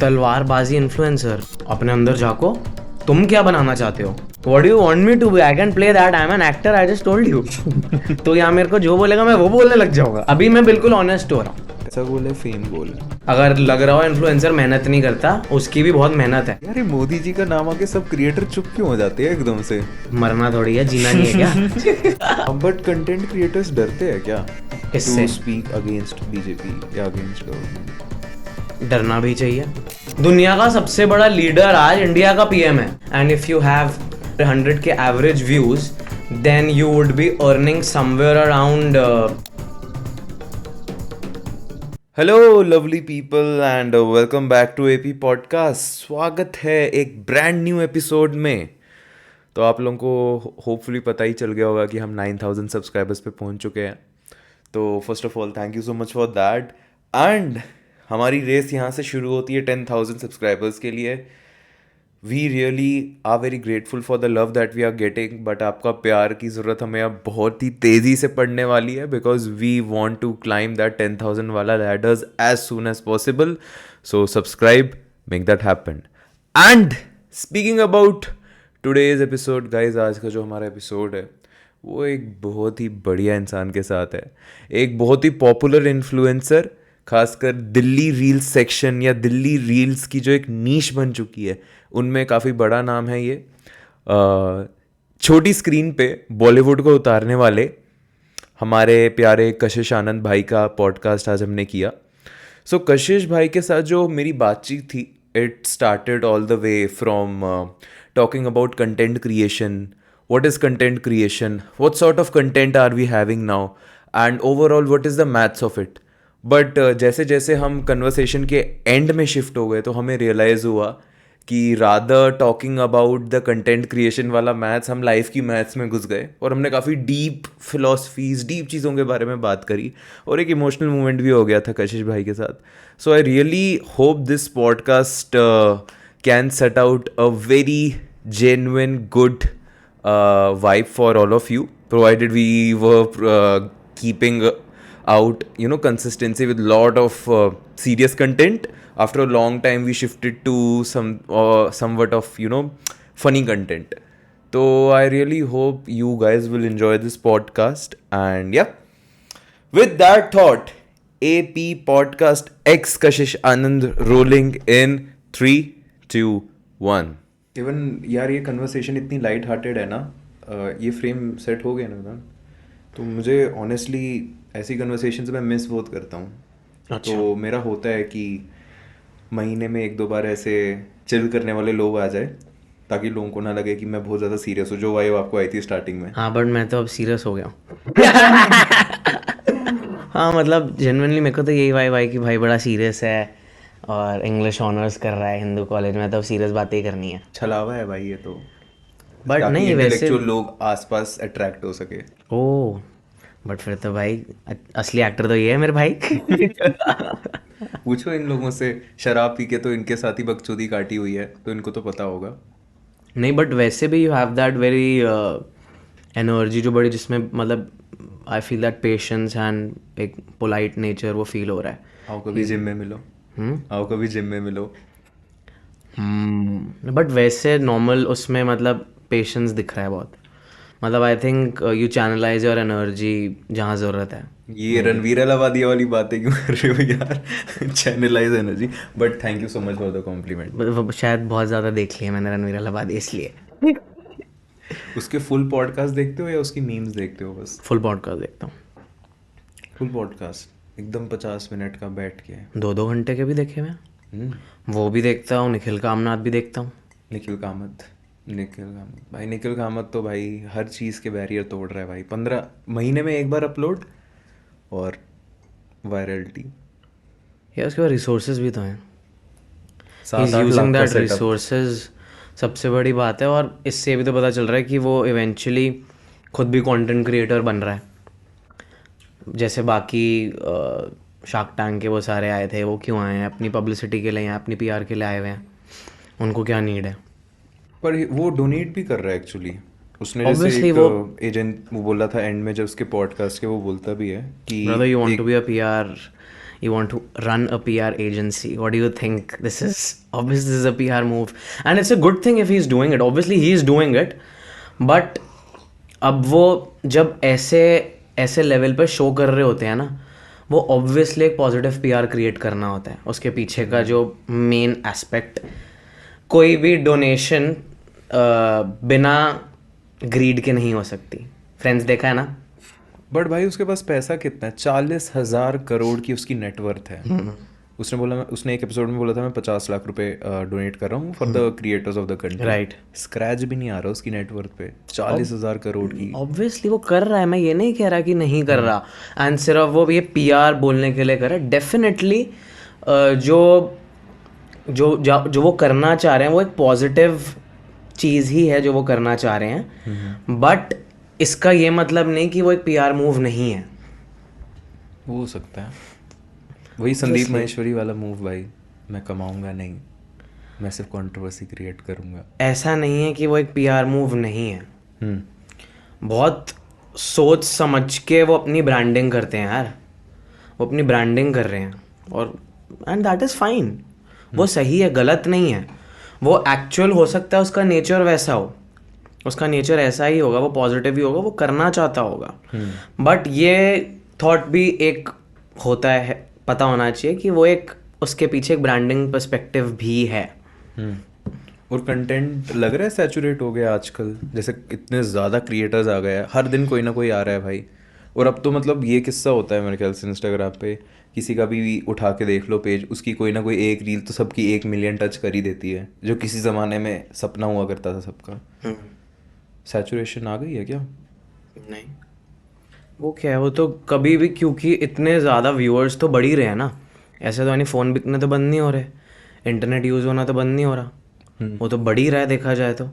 तलवारबाजी इन्फ्लुएंसर, अपने अंदर झाँको, तुम क्या बनाना चाहते हो? What do you want me to be? I can play that. I'm an actor. I just told you. तो यहाँ मेरे को जो बोलेगा मैं वो बोलने लग जाऊंगा. अभी मैं बिल्कुल ऑनेस्ट हो रहा हूँ. ऐसा गोल है, फेम गोल है. अगर लग रहा हो इन्फ्लुएंसर मेहनत नहीं करता, उसकी भी बहुत मेहनत है. यार ये मोदी जी का नाम आके सब क्रिएटर चुप क्यों हो जाते हैं एकदम से? मरना थोड़ी है, जीना नहीं है क्या? बट कंटेंट क्रिएटर्स डरते हैं क्या इससे टू स्पीक अगेंस्ट बीजेपी या अगेंस्ट गवर्नमेंट? डरना भी चाहिए. दुनिया का सबसे बड़ा लीडर आज इंडिया का पीएम है. And if you have 100 K average views, then you would be earning somewhere around. Hello lovely people and welcome back to AP podcast. स्वागत है एक ब्रांड न्यू एपिसोड में. तो आप लोगों को होपफुली पता ही चल गया होगा कि हम 9000 सब्सक्राइबर्स पे पहुंच चुके हैं. तो first of all thank you so much for that. And हमारी रेस यहाँ से शुरू होती है 10,000 सब्सक्राइबर्स के लिए. We really are very grateful for the love that we are getting. But आपका प्यार की ज़रूरत हमें अब बहुत ही तेज़ी से पड़ने वाली है, because we want to climb that 10,000 वाला ladders as soon as possible. So subscribe, make that happen. And speaking about today's episode guys, आज का जो हमारा एपिसोड है वो एक बहुत ही बढ़िया इंसान के साथ है. एक बहुत ही पॉपुलर इन्फ्लुएंसर, खासकर दिल्ली रील्स सेक्शन या दिल्ली रील्स की जो एक नीश बन चुकी है उनमें काफ़ी बड़ा नाम है ये. छोटी स्क्रीन पे बॉलीवुड को उतारने वाले हमारे प्यारे कशिश आनंद भाई का पॉडकास्ट आज हमने किया. सो कशिश भाई के साथ जो मेरी बातचीत थी, it started all the way from talking about content creation. What is content creation? What sort of content are we having now? And overall, what is the maths of it? But जैसे जैसे हम conversation के and में shift हो गए तो हमें realise हुआ कि rather talking about the content creation वाला मैथ्स, हम लाइफ की मैथ्स में घुस गए और हमने काफ़ी डीप फिलोसफीज, डीप चीज़ों के बारे में बात करी और एक इमोशनल मोमेंट भी हो गया था कशिश भाई के साथ. So I really hope this podcast can set out a very genuine good vibe for all of you, provided we were keeping out consistency with lot of serious content. After a long time we shifted to somewhat of funny content. So I really hope you guys will enjoy this podcast. And yeah, with that thought, AP Podcast X Kashish Anand rolling in 3, 2, 1. Even यार ये conversation इतनी light hearted है ना, ये frame set हो गया ना, तो मुझे ऑनेस्टली ऐसी कन्वर्सेशन से मैं मिस बहुत करता हूँ. अच्छा. तो मेरा होता है कि महीने में 1-2 बार ऐसे चिल करने वाले लोग आ जाए ताकि लोगों को ना लगे कि मैं बहुत ज़्यादा सीरियस हूँ, जो वाइब आपको आई थी स्टार्टिंग में. हाँ, बट मैं तो अब सीरियस हो गया हूँ. हाँ, मतलब जेन्युइनली मेरे को तो यही वाइब आई कि भाई बड़ा सीरियस है और इंग्लिश ऑनर्स कर रहा है हिंदू कॉलेज में, तो सीरियस बातें ही करनी है. छलावा है भाई ये तो. बट नहीं, वैसे लोग आसपास अट्रैक्ट हो सके. ओह, बट फिर तो भाई असली एक्टर तो ये है मेरे भाई. पूछो इन लोगों से, शराब पी के तो इनके साथ ही बकचोदी काटी हुई है, तो इनको तो पता होगा. नहीं, बट वैसे भी you have that very energy जो बड़ी, जिसमें मतलब I feel that patience and एक पोलाइट नेचर वो फील हो रहा है. आओ कभी जिम में मिलो. आओ कभी जिम में मिलो. बट वैसे नॉर्मल उसमें मतलब पेशेंस दिख रहा है बहुत. मतलब I think you channelize your energy जहाँ ज़रूरत है. ये रणवीर अलाहाबादी वाली बातें क्यों कर रहे हो यार? Channelize energy. But thank you so much for the compliment. शायद बहुत ज़्यादा देख लिया मैंने रणवीर अलाहाबादी, इसलिए. उसके फुल पॉडकास्ट देखते हो या उसकी मीम्स देखते हो? बस फुल पॉडकास्ट देखता हूँ. फुल पॉडकास्ट एकदम 50 मिनट का बैठ के. 2-2 घंटे के भी देखे मैं. वो भी देखता हूँ, निखिल कामनाथ भी देखता हूँ. निखिल कामत भाई, निखिल कामत तो भाई हर चीज़ के बैरियर तोड़ रहा है भाई. 15 महीने में एक बार अपलोड और वायरलिटी. यार उसके बाद रिसोर्सेज भी तो हैं. He is using that resources, सबसे बड़ी बात है. और इससे भी तो पता चल रहा है कि वो इवेंचुअली खुद भी कंटेंट क्रिएटर बन रहा है. जैसे बाकी शार्क टैंक के वो सारे आए थे, वो क्यों आए हैं? अपनी पब्लिसिटी के लिए या अपनी पीआर के लिए आए हुए हैं. उनको क्या नीड है? पर वो डोनेट भी कर रहा है एक्चुअली. उसने जैसे एक एजेंट वो बोला था एंड में जब उसके पॉडकास्ट के, वो बोलता भी है कि brother you want to be a PR, you want to run a PR agency. What do you think? This is a PR move, and it's a good thing if he's doing it. Obviously he is doing it, but अब वो जब ऐसे level पर show कर रहे होते हैं ना, वो ऑब्वियसली एक पॉजिटिव PR क्रिएट करना होता है. उसके पीछे का जो मेन एस्पेक्ट, कोई भी डोनेशन बिना ग्रीड के नहीं हो सकती. फ्रेंड्स देखा है ना. बट भाई उसके पास पैसा कितना है? 40,000 करोड़ की उसकी नेटवर्थ है. उसने एक एपिसोड में बोला था मैं 50 लाख रुपए डोनेट कर रहा हूँ for the creators of the country. Right. Scratch भी नहीं आ रहा उसकी नेटवर्थ पे. 40,000 करोड़ की. ऑब्वियसली वो कर रहा है, मैं ये नहीं कह रहा कि नहीं कर रहा. एंड सिर्फ वो ये PR बोलने के लिए कर रहा है. डेफिनेटली जो वो करना चाह रहे हैं वो एक पॉजिटिव चीज़ ही है जो वो करना चाह रहे हैं. बट इसका ये मतलब नहीं कि वो एक PR मूव नहीं है. हो सकता है वही संदीप महेश्वरी वाला मूव. भाई मैं कमाऊंगा नहीं, मैं सिर्फ कंट्रोवर्सी क्रिएट करूंगा. ऐसा नहीं है कि वो एक PR मूव नहीं है. बहुत सोच समझ के वो अपनी ब्रांडिंग करते हैं यार. वो अपनी ब्रांडिंग कर रहे हैं और एंड दैट इज़ फाइन. वो सही है, गलत नहीं है. वो एक्चुअल हो सकता है उसका नेचर वैसा हो, उसका नेचर ऐसा ही होगा, वो पॉजिटिव ही होगा, वो करना चाहता होगा. बट ये थॉट भी एक होता है, पता होना चाहिए कि वो एक उसके पीछे एक ब्रांडिंग पर्सपेक्टिव भी है. और कंटेंट लग रहा है सैचुरेट हो गया आजकल. जैसे इतने ज़्यादा क्रिएटर्स आ गए हैं, हर दिन कोई ना कोई आ रहा है भाई. और अब तो मतलब ये किस्सा होता है मेरे ख्याल से इंस्टाग्राम पे, किसी का भी उठा के देख लो पेज, उसकी कोई ना कोई एक रील तो सबकी 1 मिलियन टच कर ही देती है, जो किसी ज़माने में सपना हुआ करता था सबका. सैचुरेशन आ गई है क्या? नहीं, वो क्या है, वो तो कभी भी, क्योंकि इतने ज़्यादा व्यूअर्स तो बढ़ ही रहे हैं ना. ऐसे तो यानी फ़ोन बिकने तो बंद नहीं हो रहे, इंटरनेट यूज़ होना तो बंद नहीं हो रहा. वो तो बढ़ ही रहा है देखा जाए तो.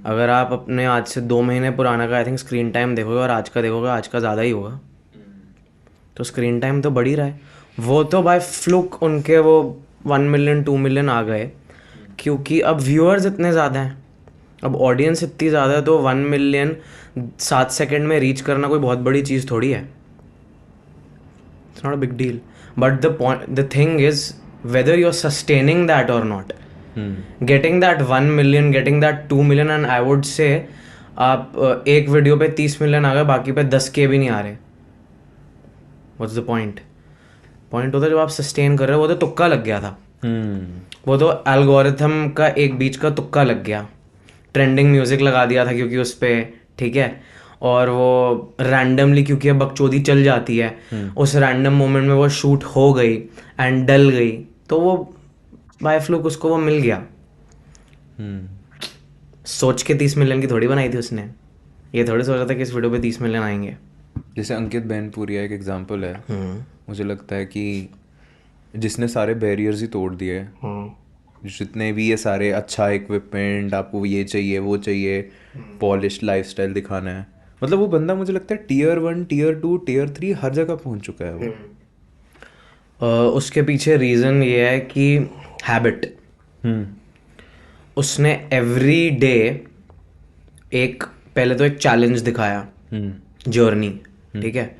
अगर आप अपने आज से 2 महीने पुराना का आई थिंक स्क्रीन टाइम देखोगे और आज का देखोगे, आज का ज़्यादा ही होगा. तो स्क्रीन टाइम तो बढ़ ही रहा है. वो तो बाय फ्लुक उनके वो 1 मिलियन 2 मिलियन आ गए क्योंकि अब व्यूअर्स इतने ज़्यादा हैं, अब ऑडियंस इतनी ज़्यादा है. तो 1 मिलियन 7 सेकंड में रीच करना कोई बहुत बड़ी चीज़ थोड़ी है. It's not a big deal. But the thing is whether you are sustaining that or not. Getting that 1 million, getting that 2 million, and I would say आप एक वीडियो पे 30 मिलियन आ गए, बाकी पे 10K भी नहीं आ रहे. What's the point? पॉइंट होता है जब आप सस्टेन कर रहे हो. वो तो तुक्का लग गया था. वो तो एल्गोरिथम का एक बीच का तुक्का लग गया. ट्रेंडिंग म्यूजिक लगा दिया था क्योंकि उस पर, ठीक है, और वो रैंडमली क्योंकि अब बकचोदी चल जाती है, उस रैंडम मोमेंट में वो शूट हो गई एंड डल गई, तो वो बाय फ्लूक उसको वो मिल गया. सोच के 30 मिलियन की थोड़ी बनाई थी उसने. ये थोड़ी सोचा था कि इस वीडियो पे 30 मिलियन आएंगे. जैसे अंकित बैनपुरिया एक एग्जांपल है. मुझे लगता है कि जिसने सारे बैरियर्स ही तोड़ दिए. जितने भी ये सारे अच्छा इक्विपमेंट, आपको ये चाहिए वो चाहिए, पॉलिश लाइफस्टाइल दिखाना है, मतलब वो बंदा मुझे लगता है Tier 1 Tier 2 Tier 3 हर जगह पहुंच चुका है वो. उसके पीछे रीज़न ये है कि हैबिट. उसने एवरी डे एक, पहले तो एक चैलेंज दिखाया, जर्नी, ठीक है,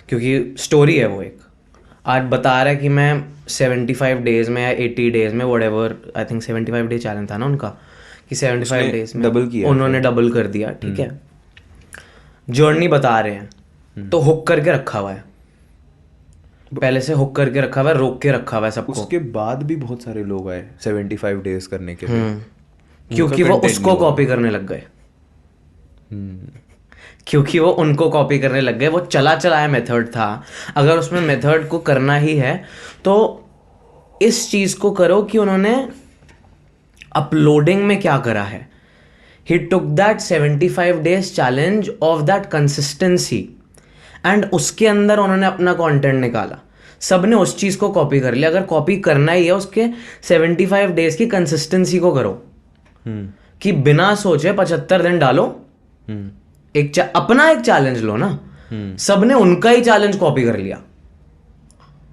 क्योंकि स्टोरी है वो. एक आज बता रहा है कि मैं 75 डेज में या 80 डेज में whatever, I think 75 day challenge था ना उनका, कि 75 डेज में डबल किया, उन्होंने डबल कर दिया, ठीक है. जर्नी बता रहे हैं तो हुक करके रखा हुआ है, पहले से हुक करके रखा हुआ है, रोक के रखा हुआ है सबको. उसके बाद भी बहुत सारे लोग आए 75 डेज करने के लिए, क्योंकि वो उसको कॉपी करने लग गए. क्योंकि वो उनको कॉपी करने लग गए. वो चला चलाया मेथड था. अगर उसमें मेथड को करना ही है तो इस चीज़ को करो कि उन्होंने अपलोडिंग में क्या करा है. He took that 75 days challenge of that consistency and उसके अंदर उन्होंने अपना कंटेंट निकाला. सबने उस चीज़ को कॉपी कर लिया. अगर कॉपी करना ही है उसके 75 डेज की कंसिस्टेंसी को करो, कि बिना सोचे 75 दिन डालो, अपना एक चैलेंज लो ना. सबने उनका ही चैलेंज कॉपी कर लिया.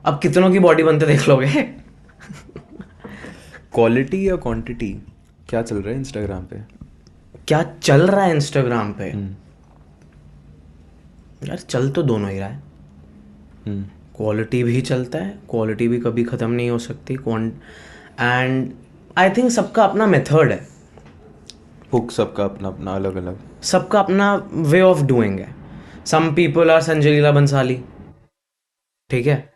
अब कितनों की बॉडी बनते देख लोगे. क्वालिटी या क्वांटिटी, क्या चल रहा है इंस्टाग्राम पे? क्या चल रहा है इंस्टाग्राम पे? यार चल तो दोनों ही रहा है. क्वालिटी भी चलता है, क्वालिटी भी कभी ख़त्म नहीं हो सकती। एंड आई थिंक सबका अपना मेथड है, हुक सबका अपना अपना अलग अलग, सबका अपना वे ऑफ डूइंग है। Some people are Sanjay Leela Bhansali, ठीक है,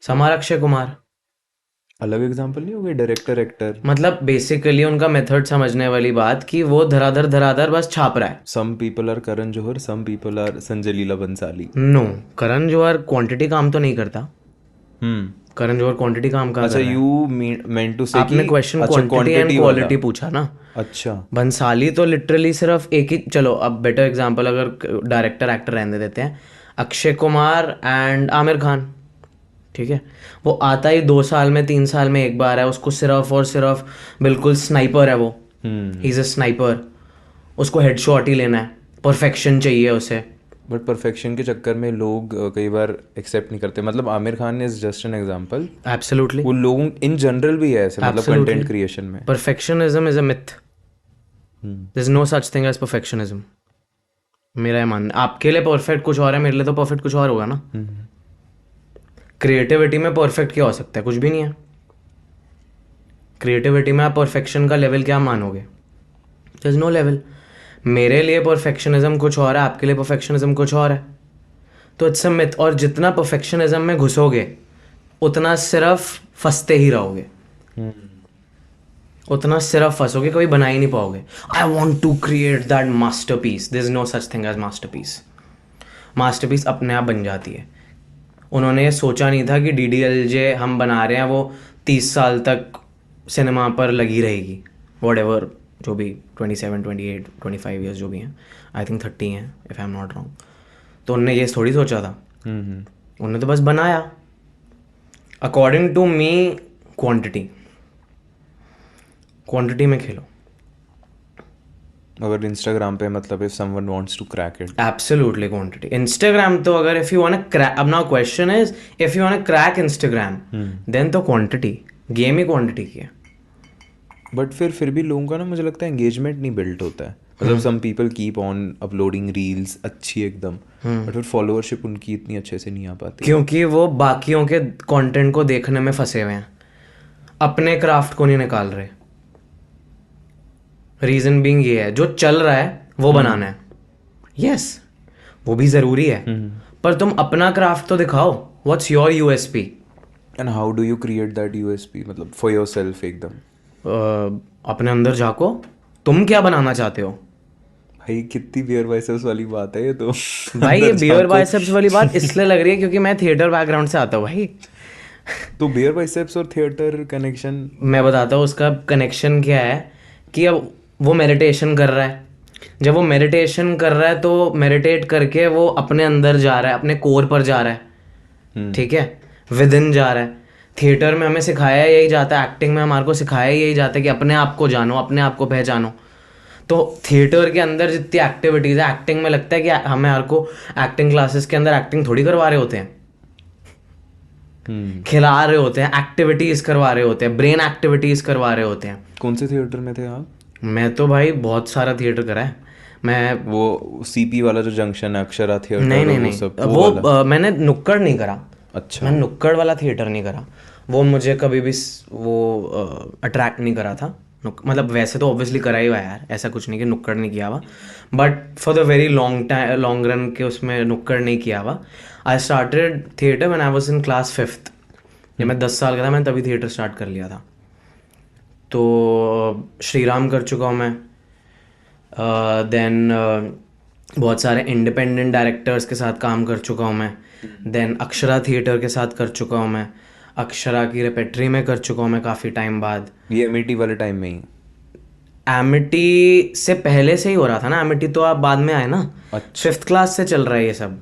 सम आर अक्षय कुमार। अलग एग्जांपल नहीं हो गए डायरेक्टर एक्टर। मतलब बेसिकली उनका मेथड समझने वाली बात कि वो धराधर बस छाप रहा है। Some people are Karan Johar, some people are Sanjay Leela Bhansali. No, Karan Johar quantity काम तो नहीं करता। करण जौहर क्वांटिटी काम कहाँ कर अच्छा, रहा है? यू मेंट टू से आपने क्वेश्चन क्वांटिटी एंड क्वालिटी पूछा ना। अच्छा, बंसाली तो लिटरली सिर्फ एक ही, चलो अब बेटर एग्जांपल अगर डायरेक्टर एक्टर रहने देते हैं, अक्षय कुमार एंड आमिर खान, ठीक है, वो आता ही 2 साल में 3 साल में एक बार है, उसको सिर्फ और सिर्फ बिल्कुल स्नाइपर है वो, ही इज अ स्नाइपर, उसको हेडशॉट ही लेना है, परफेक्शन चाहिए उसे। बट परफेक्शन के चक्कर में लोग कई बार एक्सेप्ट नहीं करते। मतलब Aamir Khan is just an example. Absolutely, वो लोगों इन जनरल भी है ऐसे, मतलब कंटेंट क्रिएशन में। Perfectionism is a myth, there is no such thing as perfectionism. मेरा ये मानना, आपके लिए परफेक्ट कुछ और है, मेरे लिए तो परफेक्ट कुछ और होगा ना। क्रिएटिविटी में परफेक्ट क्या हो सकता है? कुछ भी नहीं है। क्रिएटिविटी में आप परफेक्शन का लेवल क्या मानोगे? There is no level. मेरे लिए परफेक्शनिज्म कुछ और है, आपके लिए परफेक्शनिज्म कुछ और है, तो इट्स अ मिथ। और जितना परफेक्शनिज्म में घुसोगे उतना सिर्फ फंसते ही रहोगे, उतना सिर्फ फंसोगे, कभी बना ही नहीं पाओगे। I want to create that masterpiece, there is no such thing as masterpiece. Masterpiece अपने आप बन जाती है। उन्होंने ये सोचा नहीं था कि DDLJ हम बना रहे हैं वो 30 साल तक सिनेमा पर लगी रहेगी, व्हाटएवर, जो भी 27, 28, 25 ईयर्स जो भी हैं, आई थिंक 30 हैं if I am not wrong. तो उनने ये थोड़ी सोचा था, उन्होंने तो बस बनाया। अकॉर्डिंग टू मी, क्वांटिटी में खेलो। अगर इंस्टाग्राम पे, मतलब if someone wants to crack it, absolutely quantity. Instagram तो अगर if you want to crack, अब now question is if you want to crack Instagram, then तो क्वांटिटी, गेम ही quantity की है। बट फिर भी लोगों का ना, मुझे लगता है एंगेजमेंट नहीं बिल्ड होता है। मतलब some people keep on uploading reels अच्छी एकदम, बट फिर फॉलोअरशिप उनकी इतनी अच्छे से नहीं आ पाती, क्योंकि वो बाकियों के कंटेंट को देखने में फंसे हुए हैं, अपने क्राफ्ट को नहीं निकाल रहे। रीजन बीइंग ये है, जो चल रहा है वो बनाना है, यस वो भी ज़रूरी है, पर तुम अपना क्राफ्ट तो दिखाओ। What's your USP? And how do you create that USP, मतलब फॉर योरसेल्फ एकदम? अपने अंदर झाँको, तुम क्या बनाना चाहते हो। भाई कितनी बियर बाइसेप्स वाली बात है ये तो। भाई ये बियर बाइसेप्स वाली बात इसलिए लग रही है क्योंकि मैं थिएटर बैकग्राउंड से आता हूँ भाई। तो बियर बाइसेप्स और थिएटर कनेक्शन मैं बताता हूँ उसका कनेक्शन क्या है, कि अब वो मेडिटेशन कर रहा है, जब वो मेडिटेशन कर रहा है तो मेडिटेट करके वो अपने अंदर जा रहा है, अपने कोर पर जा रहा है, ठीक है, विद इन जा रहा है। थिएटर में हमें सिखाया यही जाता है, एक्टिंग में हमारे को सिखाया यही जाता है कि अपने आप को जानो, अपने आप को पहचानो। तो थिएटर के अंदर जितनी एक्टिविटीज़ है, एक्टिंग में लगता है कि हमें हर को एक्टिंग क्लासेस के अंदर एक्टिंग थोड़ी करवा रहे होते हैं, खिला रहे होते हैं, एक्टिविटीज़ करवा रहे होते हैं, ब्रेन एक्टिविटीज़ करवा रहे होते हैं। कौन से थिएटर में थे आप? मैं तो भाई बहुत सारा थिएटर करा है। मैं वो CP वाला जो जंक्शन है, अक्षरा थिएटर, नहीं सब वो मैंने नुक्कड़ नहीं करा। अच्छा, मैं नुक्कड़ वाला थिएटर नहीं करा, वो मुझे कभी भी वो अट्रैक्ट नहीं करा था। मतलब वैसे तो ऑब्वियसली करा ही हुआ यार, ऐसा कुछ नहीं कि नुक्कड़ नहीं किया हुआ, but for the very long run के उसमें नुक्कड़ नहीं किया हुआ। I started theatre when I was in class 5th। जब मैं 10 साल का था, मैंने तभी थिएटर स्टार्ट कर लिया था। तो श्रीराम कर चुका हूँ मैं, देन बहुत सारे इंडिपेंडेंट डायरेक्टर्स के साथ काम कर चुका हूँ मैं, देन अक्षरा थिएटर के साथ कर चुका हूँ मैं, अक्षरा की रेपेट्री में कर चुका हूँ मैं काफ़ी टाइम बाद। ये एमिटी वाले टाइम में ही? एमिटी से पहले से ही हो रहा था ना, एमिटी तो आप बाद में आए ना। अच्छा, 5th क्लास से चल रहा है ये सब।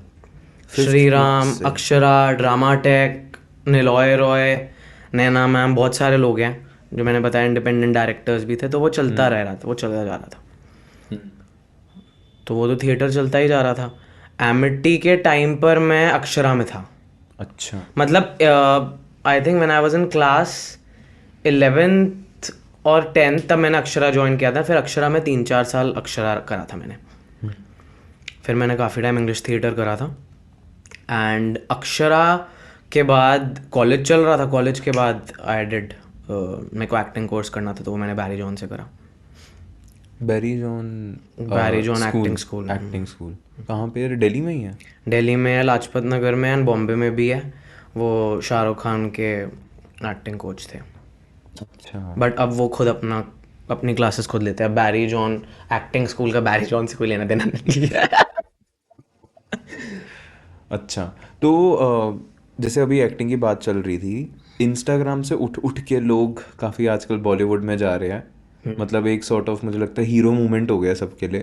श्रीराम, अक्षरा, ड्रामाटेक, निलॉय रॉय, नैना मैम, बहुत सारे लोग हैं जो मैंने बताया, इंडिपेंडेंट डायरेक्टर्स भी थे। तो वो चलता रह रहा था, वो चलता जा रहा था, तो वो तो थिएटर चलता ही जा रहा था। एमिटी के टाइम पर मैं अक्षरा में था। अच्छा, मतलब I think when I was in class 11th और 10th तब मैंने अक्षरा ज्वाइन किया था। फिर अक्षरा में 3-4 साल अक्षरा करा था मैंने, फिर मैंने काफ़ी टाइम इंग्लिश थिएटर करा था। एंड अक्षरा के बाद कॉलेज चल रहा था, कॉलेज के बाद आई डिड, मेरे को एक्टिंग कोर्स करना था तो वो मैंने बैरी जॉन से करा। Barry John acting school. Acting school कहाँ पे है? दिल्ली में ही है? दिल्ली में है, लाजपत नगर में है, एंड बॉम्बे में भी है। वो शाहरुख खान के एक्टिंग कोच थे, अच्छा। बट अब वो खुद अपनी क्लासेस खुद लेते हैं। बैरी जॉन एक्टिंग स्कूल का बैरी जॉन से कोई लेना देना नहीं है। अच्छा, तो जैसे अभी एक्टिंग की बात चल रही थी, इंस्टाग्राम से उठ उठ के लोग काफ़ी आजकल बॉलीवुड में जा रहे हैं। मतलब एक सॉर्ट ऑफ मुझे लगता है हीरो मूवमेंट हो गया सबके लिए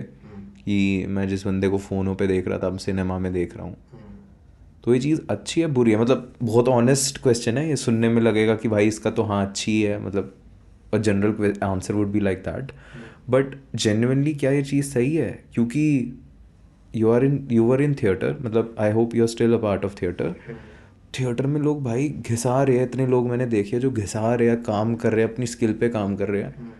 कि मैं जिस बंदे को फ़ोनों पे देख रहा था अब सिनेमा में देख रहा हूँ। तो ये चीज़ अच्छी है बुरी है? मतलब बहुत ऑनेस्ट क्वेश्चन है ये, सुनने में लगेगा कि भाई इसका तो हाँ अच्छी है, मतलब a general answer would be like that, but genuinely क्या ये चीज़ सही है? क्योंकि यू वर इन थिएटर, मतलब I hope you are still a part of theatre. Theatre में लोग भाई घिसा रहे हैं, इतने लोग मैंने देखे हैं जो घिसा रहे हैं, काम कर रहे हैं, अपनी स्किल पे काम कर रहे हैं।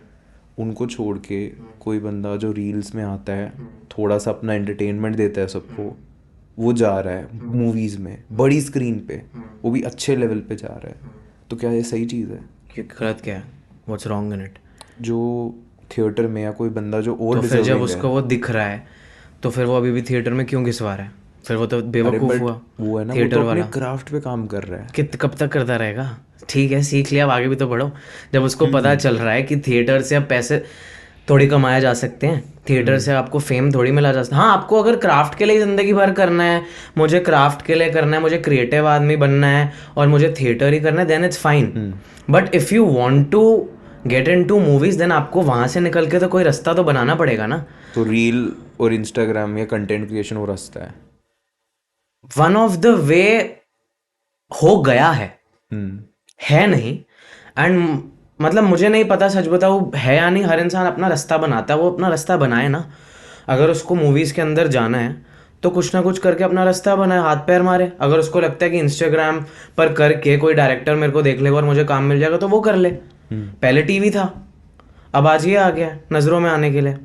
उनको छोड़ के कोई बंदा जो रील्स में आता है, थोड़ा सा अपना एंटरटेनमेंट देता है सबको, वो जा रहा है मूवीज़ में बड़ी स्क्रीन पे, वो भी अच्छे लेवल पे जा रहा है। तो क्या ये सही चीज़ है? गलत क्या है? What's wrong in it? जो थिएटर में या कोई बंदा जो और तो फिर जब डिजर्विंग उसको है, वो दिख रहा है तो फिर वो अभी भी थिएटर में क्यों घिसवा रहा है? फिर वो तो अरे बेवकूफ़ बट हुआ वो है ना, वो थिएटर तो अपने वाला। क्राफ्ट पे काम कर रहा है। कब तक करता रहेगा? ठीक है, सीख लिया, अब आगे भी तो बढ़ो। जब उसको पता चल रहा है कि थिएटर से अब पैसे थोड़ी कमाए जा सकते हैं, थिएटर से आपको फेम थोड़ी मिला जा सकता है। हाँ, आपको अगर क्राफ्ट के लिए ज़िंदगी भर करना है, मुझे क्राफ्ट के लिए करना है, मुझे क्रिएटिव आदमी बनना है और मुझे थिएटर ही करना है, then it's fine. But if you want to get into movies, then आपको वहाँ से निकल के तो कोई रास्ता तो बनाना पड़ेगा ना। तो रील और इंस्टाग्राम या कंटेंट क्रिएशन वो रास्ता है। वन ऑफ द वे हो गया है नहीं। एंड मतलब मुझे नहीं पता, सच बताऊँ है या नहीं, हर इंसान अपना रास्ता बनाता है, वो अपना रास्ता बनाए ना। अगर उसको मूवीज़ के अंदर जाना है तो कुछ ना कुछ करके अपना रास्ता बनाए, हाथ पैर मारे। अगर उसको लगता है कि इंस्टाग्राम पर करके कोई डायरेक्टर मेरे को देख लेगा और मुझे काम मिल जाएगा तो वो कर ले। पहले टीवी था, अब आज ये आ गया है नज़रों में आने के लिए।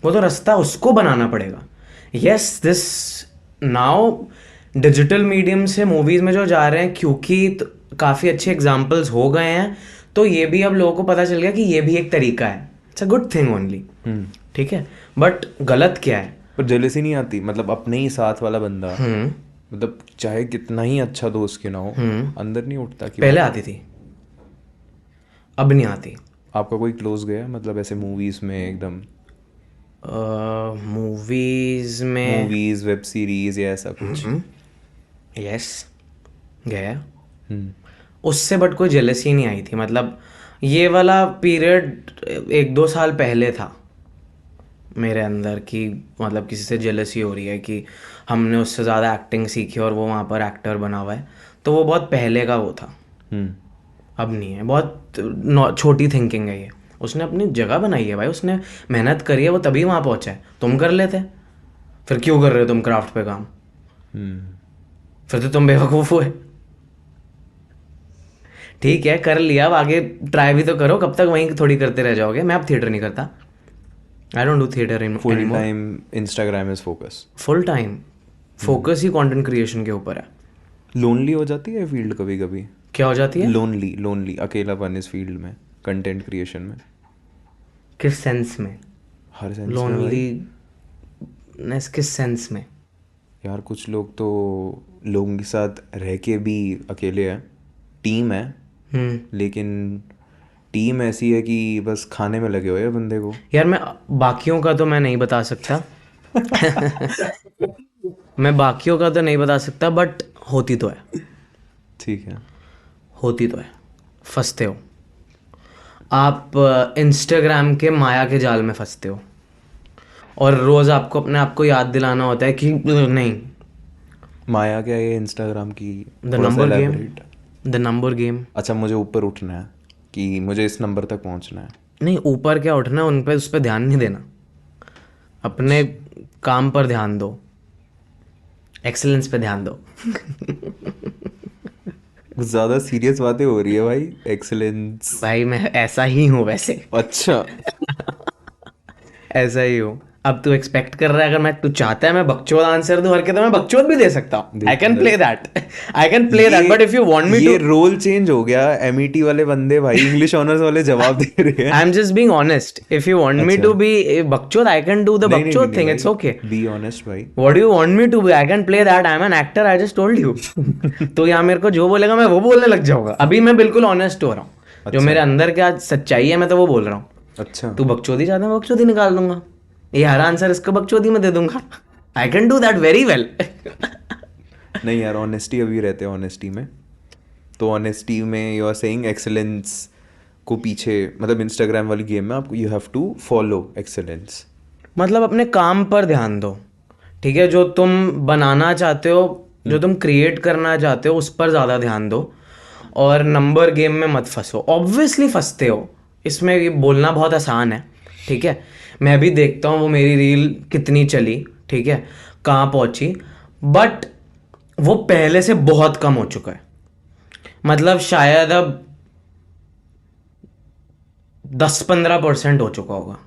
वो तो रास्ता उसको बनाना पड़ेगा। Yes, this now digital medium से मूवीज़ में जो जा रहे हैं, क्योंकि काफ़ी अच्छे एग्जाम्पल्स हो गए हैं, तो ये भी अब लोगों को पता चल गया कि ये भी एक तरीका है। It's a good thing only. ठीक है, बट गलत क्या है? पर जेलसी नहीं आती? मतलब अपने ही साथ वाला बंदा, मतलब चाहे कितना ही अच्छा दोस्त क्यों ना हो, अंदर नहीं उठता कि पहले आती थी, अब नहीं आती। आपका कोई क्लोज गया मतलब ऐसे मूवीज में एकदम? मूवीज़ में मूवीज, वेब सीरीज या ऐसा कुछ? यस, गया उससे, बट कोई जेलसी नहीं आई थी। मतलब ये वाला पीरियड 1-2 साल पहले था मेरे अंदर कि मतलब किसी से जेलसी हो रही है कि हमने उससे ज़्यादा एक्टिंग सीखी और वो वहाँ पर एक्टर बना हुआ है, तो वो बहुत पहले का वो था। अब नहीं है, बहुत छोटी थिंकिंग है ये। उसने अपनी जगह बनाई है भाई, उसने मेहनत करी है, वो तभी वहाँ पहुँचा है। तुम कर लेते, फिर क्यों कर रहे हो तुम क्राफ्ट पे काम? फिर तो तुम बेवकूफ़ हुए। ठीक है, कर लिया, अब आगे ट्राई भी तो करो। कब तक वहीं थोड़ी करते रह जाओगे? मैं अब थिएटर नहीं करता, I don't do theatre full anymore. Time Instagram is focus? Full time focus he content creation के ऊपर है। लोनली हो जाती है फील्ड कभी कभी? क्या हो जाती है? लोनली अकेलापन इस फील्ड में, कंटेंट क्रिएशन में? किस सेंस में? हर सेंस में भाई। लोनलीनेस किस सेंस में? यार कुछ लोग तो लोगों के साथ रह के भी अकेले हैं, टीम है लेकिन टीम ऐसी है कि बस खाने में लगे हुए हैं बंदे को। यार मैं बाकियों का तो मैं नहीं बता सकता। मैं बाकियों का तो नहीं बता सकता, बट होती तो है। ठीक है। होती तो है, फंसते हो आप, इंस्टाग्राम के माया के जाल में फंसते हो, और रोज़ आपको अपने आप को याद दिलाना होता है कि नहीं। माया क्या है ये इंस्टाग्राम की? द थोड़ा सा number game, elaborate। The number game. अच्छा, मुझे ऊपर उठना है कि मुझे इस नंबर तक पहुंचना है? नहीं, ऊपर क्या उठना, उन पे उस पर ध्यान नहीं देना, अपने काम पर ध्यान दो, एक्सेलेंस पे ध्यान दो। ज़्यादा सीरियस बातें हो रही है भाई, एक्सेलेंस। भाई मैं ऐसा ही हूँ वैसे। अच्छा। ऐसा ही हूँ। अब तू एक्सपेक्ट कर रहा है, अगर तू चाहता है मैं बकचोद आंसर दूं हर के, तो मैं बकचोद भी दे सकता हूँ. I can play that, I can play that, but if you want me to, ये रोल चेंज हो गया. एमईटी वाले बंदे भाई इंग्लिश ऑनर्स वाले जवाब दे रहे हैं. I am just being honest. If you want me to be बकचोद, आई कैन डू द बकचोद thing, it's okay. Be honest भाई. What do you want me to be? I can play that. I'm an actor. I just told you. तो यहाँ मेरे को जो बोलेगा मैं वो बोलने लग जाऊंगा. अभी मैं बिल्कुल ऑनेस्ट हो रहा हूँ. जो मेरे अंदर क्या सच्चाई है मैं तो वो बोल रहा हूँ. अच्छा. तू बकचोदी चाहता है, बकचोदी निकाल दूंगा. ये हर आंसर इसको बकचोदी में दे दूंगा. आई can do that very well. नहीं यार, ऑनेस्टी अभी रहते हैं ऑनेस्टी में. तो ऑनेस्टी में यू आर सेइंग एक्सेलेंस को पीछे, मतलब इंस्टाग्राम वाली गेम में आपको you have to follow excellence. मतलब अपने काम पर ध्यान दो, ठीक है. जो तुम बनाना चाहते हो, जो तुम क्रिएट करना चाहते हो, उस पर ज़्यादा ध्यान दो. और नंबर गेम में मत फंसो. ऑब्वियसली फंसते हो, इसमें ये बोलना बहुत आसान है, ठीक है. मैं भी देखता हूँ वो मेरी रील कितनी चली, ठीक है, कहाँ पहुँची, बट वो पहले से बहुत कम हो चुका है. मतलब शायद अब 10-15% हो चुका होगा.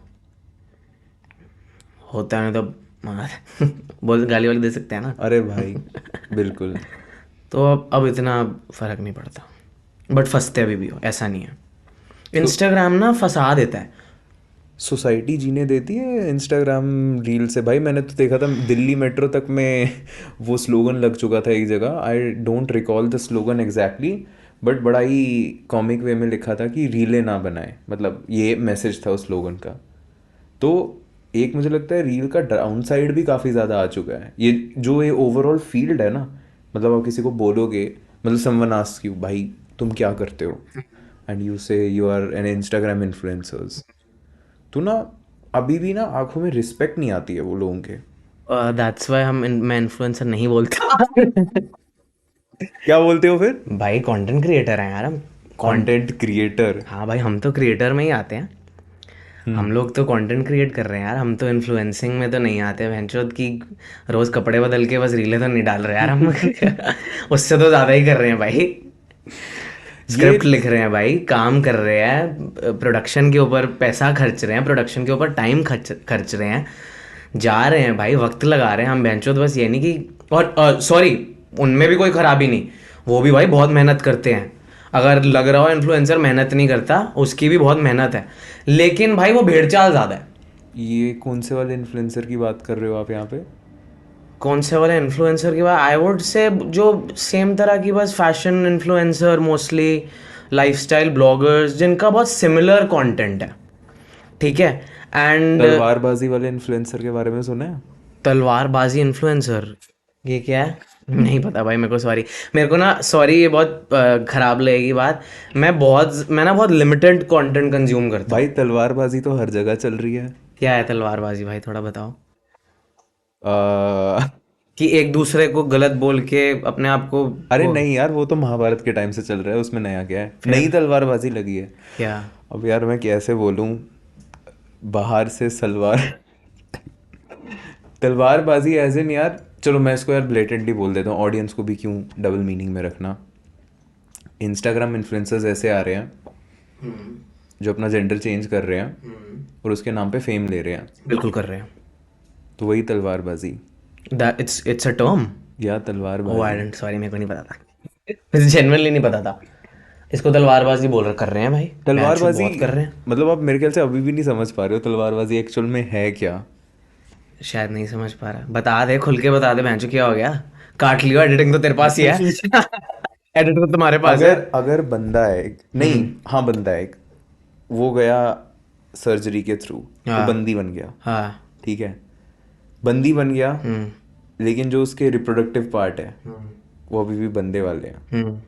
होता है नहीं तो बोल गाली वाली दे सकते हैं ना. अरे भाई बिल्कुल. तो अब इतना फर्क नहीं पड़ता, बट फंसते अभी भी हो, ऐसा नहीं है. इंस्टाग्राम ना फंसा देता है. सोसाइटी जीने देती है इंस्टाग्राम रील से भाई. मैंने तो देखा था दिल्ली मेट्रो तक में वो स्लोगन लग चुका था एक जगह. I don't recall the slogan exactly, but बड़ा ही कॉमिक वे में लिखा था कि रीलें ना बनाए, मतलब ये मैसेज था उस स्लोगन का. तो एक मुझे लगता है रील का डाउन साइड भी काफ़ी ज़्यादा आ चुका है. ये जो ये ओवरऑल फील्ड है ना, मतलब आप किसी को बोलोगे, मतलब समवन आस्क्स यू भाई तुम क्या करते हो, and you say you are an Instagram influencers, तो ना अभी भी ना आंखों में रिस्पेक्ट नहीं आती है वो लोगों के. दैट्स वाई मैं इन्फ्लुएंसर नहीं बोलता. क्या बोलते हो फिर? भाई कंटेंट क्रिएटर हैं यार हम. Content creator. हाँ भाई, हम तो क्रिएटर में ही आते हैं. हम लोग तो कंटेंट क्रिएट कर रहे हैं यार. हम तो इन्फ्लुएंसिंग में तो नहीं आते. भैंचोद की रोज कपड़े बदल के बस रीलें तो नहीं डाल रहे यार हम. उससे तो ज़्यादा ही कर रहे हैं भाई. स्क्रिप्ट लिख रहे हैं भाई, काम कर रहे हैं, प्रोडक्शन के ऊपर पैसा खर्च रहे हैं, प्रोडक्शन के ऊपर टाइम खर्च रहे हैं, जा रहे हैं भाई, वक्त लगा रहे हैं हम. बेंचो तो बस ये नहीं कि, और सॉरी उनमें भी कोई खराबी नहीं, वो भी भाई बहुत मेहनत करते हैं. अगर लग रहा हो इन्फ्लुएंसर मेहनत नहीं करता, उसकी भी बहुत मेहनत है, लेकिन भाई वो भेड़चाल ज़्यादा है. ये कौन से वाले इन्फ्लुएंसर की बात कर रहे हो आप यहाँ पे? कौन से वाले इन्फ्लुएंसर की बात? आई वुड से जो सेम तरह की, बस fashion influencer, mostly lifestyle bloggers, जिनका बहुत सिमिलर कंटेंट है, ठीक है. एंड तलवारबाजी वाले इन्फ्लुएंसर के बारे में सुना है? तलवारबाजी इन्फ्लुएंसर, ये क्या है? नहीं पता भाई मेरे को, सॉरी. मेरे को ना, सॉरी, ये बहुत खराब लगेगी बात. मैं ना बहुत लिमिटेड कंटेंट कंज्यूम करता हूँ भाई. तलवारबाजी तो हर जगह चल रही है. क्या है तलवारबाजी भाई, थोड़ा बताओ. आ, कि एक दूसरे को गलत बोल के अपने आप को, अरे नहीं यार, वो तो महाभारत के टाइम से चल रहा है, उसमें नया क्या है? नई तलवारबाजी लगी है क्या? अब यार मैं कैसे बोलूं, बाहर से सलवार तलवारबाजी एज इन यार, चलो मैं इसको यार ब्लेटेंटली बोल देता हूँ, ऑडियंस को भी क्यों डबल मीनिंग में रखना. इंस्टाग्राम इन्फ्लुएंसर्स ऐसे आ रहे हैं जो अपना जेंडर चेंज कर रहे हैं और उसके नाम पे फेम ले रहे हैं. बिल्कुल कर रहे हैं. तो वही तलवारबाजी. It's a term. या तलवारबाजी. ओह आई डिडंट, सॉरी मेरे को नहीं पता था. मुझे जेन्युइनली नहीं पता था. इसको तलवारबाजी कर रहे हैं भाई. तलवारबाजी बहुत कर रहे हैं. मतलब आप मेरे ख्याल से अभी भी नहीं समझ पा रहे हो तलवारबाजी एक्चुअल में है क्या. शायद नहीं समझ पा रहा. बता दे, खुल के बता दे. भैंचो क्या हो गया? काट लियो, एडिटिंग तो तेरे पास ही है. एडिट तो तुम्हारे पास है. अगर बंदा है नहीं, हाँ बंदा है एक, वो गया सर्जरी के थ्रू, वो बंदी बन गया. हाँ ठीक है, बंदी बन गया, लेकिन जो उसके रिप्रोडक्टिव पार्ट है वो अभी भी बंदे वाले हैं.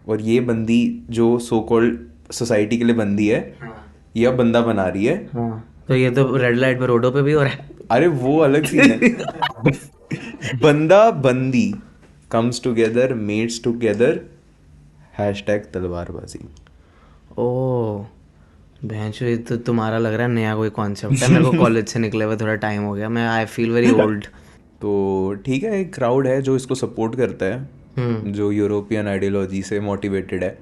और ये बंदी जो सो कॉल्ड सोसाइटी के लिए बंदी है, ये अब बंदा बना रही है. तो ये तो रेड लाइट पे, रोडों पे भी हो रहा है. अरे वो अलग सीन है. बंदा बंदी comes together, mates together, hashtag तलवारबाजी. ओह भैंचो, ये तो तुम्हारा लग रहा है नया कोई कॉन्सेप्ट है. मेरे को कॉलेज से निकले हुए थोड़ा टाइम हो गया. मैं आई फील वेरी ओल्ड. तो ठीक है, एक क्राउड है जो इसको सपोर्ट करता है, जो यूरोपियन आइडियोलॉजी से मोटिवेटेड है.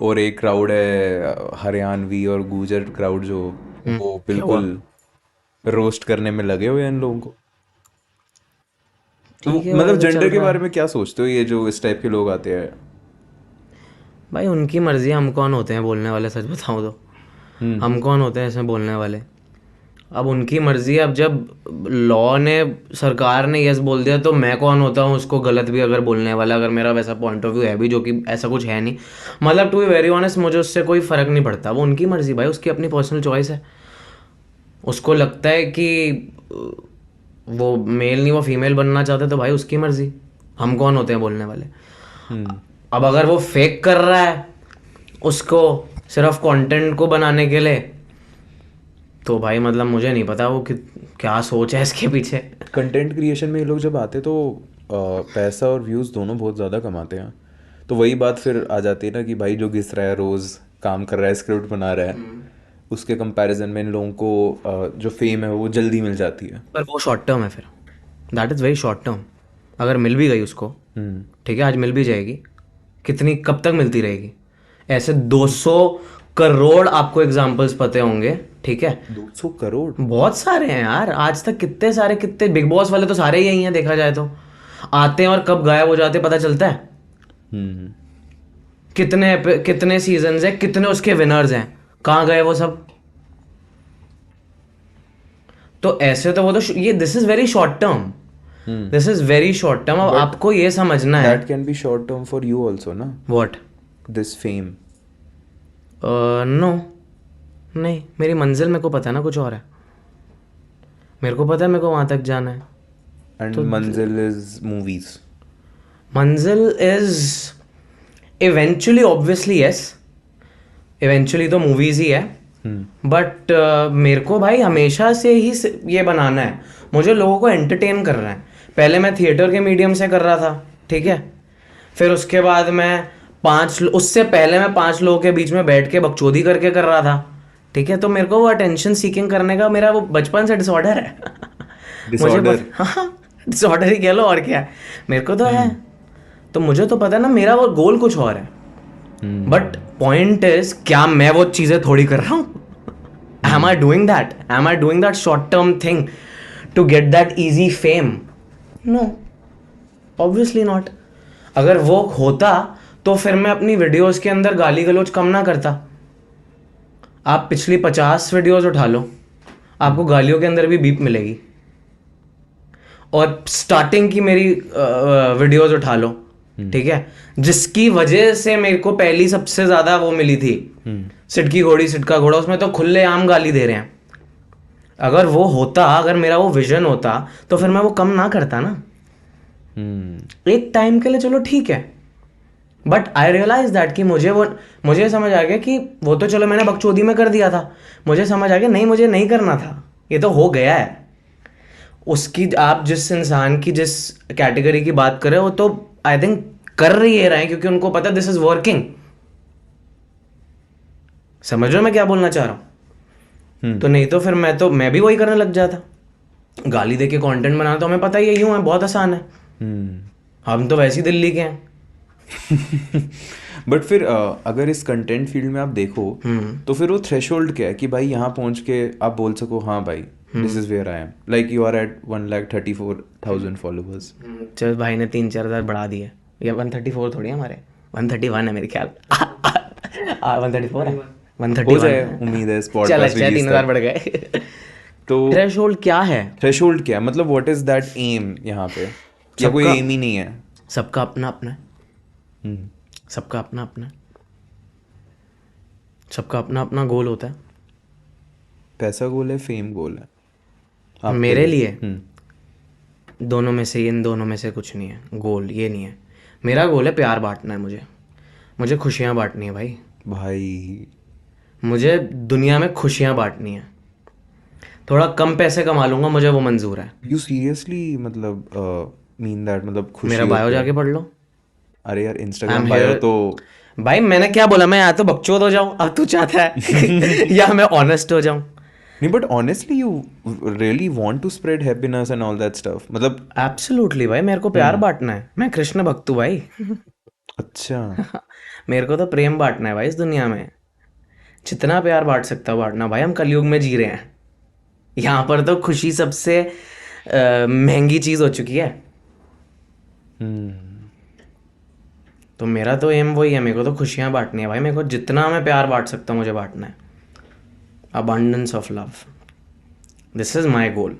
और एक क्राउड है हरियाणवी और गुजर क्राउड, जो वो बिल्कुल रोस्ट करने में लगे हुए हैं इन लोगों को। तो ठीक है मतलब भाई, तो चल जेंडर के रहा बारे है में क्या सोचते हो, ये जो इस टाइप के लोग आते हैं? भाई। उनकी मर्जी, हम कौन होते हैं बोलने वाले? सच बताऊं तो हम कौन होते हैं ऐसे बोलने वाले? अब उनकी मर्जी है। अब जब लॉ ने, सरकार ने यस बोल दिया, तो मैं कौन होता हूँ उसको गलत भी अगर बोलने वाला? अगर मेरा वैसा पॉइंट ऑफ व्यू है भी, जो कि ऐसा कुछ है नहीं, मतलब टू बी वेरी ऑनेस्ट, मुझे उससे कोई फ़र्क नहीं पड़ता। वो उनकी मर्जी भाई, उसकी अपनी पर्सनल चॉइस है। उसको लगता है कि वो मेल नहीं, वो फीमेल बनना चाहता है, तो भाई उसकी मर्जी। हम कौन होते हैं बोलने वाले? अब अगर वो फेक कर रहा है उसको सिर्फ कंटेंट को बनाने के लिए, तो भाई मतलब मुझे नहीं पता वो क्या सोच है इसके पीछे। कंटेंट क्रिएशन में ये लोग जब आते तो पैसा और व्यूज़ दोनों बहुत ज़्यादा कमाते हैं। तो वही बात फिर आ जाती है ना कि भाई जो घिस रहा है, रोज़ काम कर रहा है, स्क्रिप्ट बना रहा है, उसके कंपैरिजन में इन लोगों को जो फेम है वो जल्दी मिल जाती है। पर वो शॉर्ट टर्म है फिर, that is very short term. अगर मिल भी गई उसको, ठीक है, आज मिल भी जाएगी, कितनी, कब तक मिलती रहेगी? ऐसे 200 करोड़ आपको एग्जाम्पल्स पते होंगे, ठीक है? 200 करोड़? बहुत सारे हैं यार, आज तक कितने सारे, कितने बिग बॉस वाले तो सारे यही हैं, देखा जाए तो। आते हैं और कब गायब हो जाते हैं पता चलता है। हम्म। कितने सीजन्स हैं, कितने उसके विनर्स हैं, कहाँ गए वो सब? तो ऐसे तो वो तो ये this is very short term, this is very short term. अब बट आपको ये समझना है। That can be short term for you also ना, व्हाट? This fame. नो, नहीं, मेरी मंजिल मेरे को पता है ना कुछ और है। मेरे को पता है मेरे को वहां तक जाना है। एंड मंजिल इज मूवीज। मंजिल is eventually, obviously yes, eventually तो मूवीज ही है। बट मेरे को भाई हमेशा से ही ये बनाना है, मुझे लोगों को एंटरटेन करना है। पहले मैं थिएटर के मीडियम से कर रहा था, ठीक है? फिर उसके बाद मैं उससे पहले मैं 5 लोगों के बीच में बैठ के बकचोदी करके कर रहा था, ठीक है? तो मेरे को वो अटेंशन सीकिंग करने का मेरा वो बचपन से डिसऑर्डर है। डिसऑर्डर? हाँ, डिसऑर्डर ही कह लो, और क्या है? मेरे को तो है। तो मुझे तो पता है ना, मेरा वो गोल कुछ और है। बट पॉइंट इज, क्या मैं वो चीजें थोड़ी कर रहा हूँ? am I doing that? Am I doing that short term thing to get that easy fame? No, obviously not. अगर वो होता तो फिर मैं अपनी वीडियोस के अंदर गाली गलौज कम ना करता। आप पिछली 50 वीडियोस उठा लो, आपको गालियों के अंदर भी बीप मिलेगी। और स्टार्टिंग की मेरी वीडियोस उठा लो, ठीक है, जिसकी वजह से मेरे को पहली सबसे ज्यादा वो मिली थी, सिटकी घोड़ी सिटका घोड़ा, उसमें तो खुलेआम गाली दे रहे हैं। अगर वो होता, अगर मेरा वो विजन होता, तो फिर मैं वो कम ना करता ना। एक टाइम के लिए चलो ठीक है, बट आई रियलाइज दैट कि मुझे समझ आ गया कि वो तो चलो मैंने बकचोदी में कर दिया था, मुझे समझ आ गया नहीं, मुझे नहीं करना था, ये तो हो गया है। उसकी, आप जिस इंसान की जिस कैटेगरी की बात कर रहे हो, तो आई थिंक कर रही है क्योंकि उनको पता दिस इज वर्किंग। समझ रहे हो मैं क्या बोलना चाह रहा हूँ? तो नहीं तो फिर मैं भी वही करने लग जाता, गाली दे के कॉन्टेंट बनाना। तो हमें पता ही है, यूं है, बहुत आसान है। हम तो वैसे ही दिल्ली के हैं। बट फिर अगर इस कंटेंट फील्ड में आप देखो, तो फिर वो थ्रेशोल्ड क्या है कि भाई यहाँ पहुँच के आप बोल सको हाँ भाई this is where I am, like you are at 1,34,000 followers. चल भाई ने 3-4 हज़ार बढ़ा दिए, ये 134 थोड़ी है हमारे, 131 है मेरे ख्याल। 134 है, 131 हो जाए, उम्मीद है इस चल पॉडकास्ट अच्छा, रिलीज 3,000 तक। बढ़ गए। तो थ्रेशोल्ड क्या है? थ्रेशोल्ड क्या है, मतलब व्हाट इज दैट एम यहाँ पे, या कोई सबका एम ही नहीं है? सबका अपना अपना है, सबका अपना अपना है, सबका अपना अपना गोल होता है। पैसा गोल है, फेम गोल है आपके मेरे लिए हम्म। दोनों में से, इन दोनों में से कुछ नहीं है गोल, ये नहीं है। मेरा गोल है प्यार बांटना है, मुझे खुशियाँ बांटनी है भाई। भाई मुझे दुनिया में खुशियाँ बांटनी है। थोड़ा कम पैसे कमा लूंगा, मुझे वो मंजूर है। यू सीरियसली मतलब मीन दैट, मतलब खुशी मेरा बायो होती है? जाके पढ़ लो। अरे यार I am Instagram bio here. तो भाई मैंने क्या बोला? मैं या तो बकचोद हो जाऊं, अब तू चाहता है या मैं ऑनेस्ट हो जाऊं? नहीं, but honestly you really want to spread happiness and all that stuff, मतलब। एब्सोल्युटली भाई, मेरे को प्यार बांटना है। मैं कृष्ण भक्त हूँ भाई। अच्छा। मेरे को तो प्रेम बांटना है भाई इस दुनिया में। जितना प्यार बांट सकता हूँ बांटना भाई, हम कलयुग में जी रहे हैं। यहाँ पर तो खुशी सबसे महंगी चीज़ हो चुकी है। तो मेरा तो एम वही है, मेरे को तो खुशियाँ बांटनी है भाई, मेरे को जितना मैं प्यार बांट सकता हूँ मुझे बांटना है। Abundance of love, this is my goal.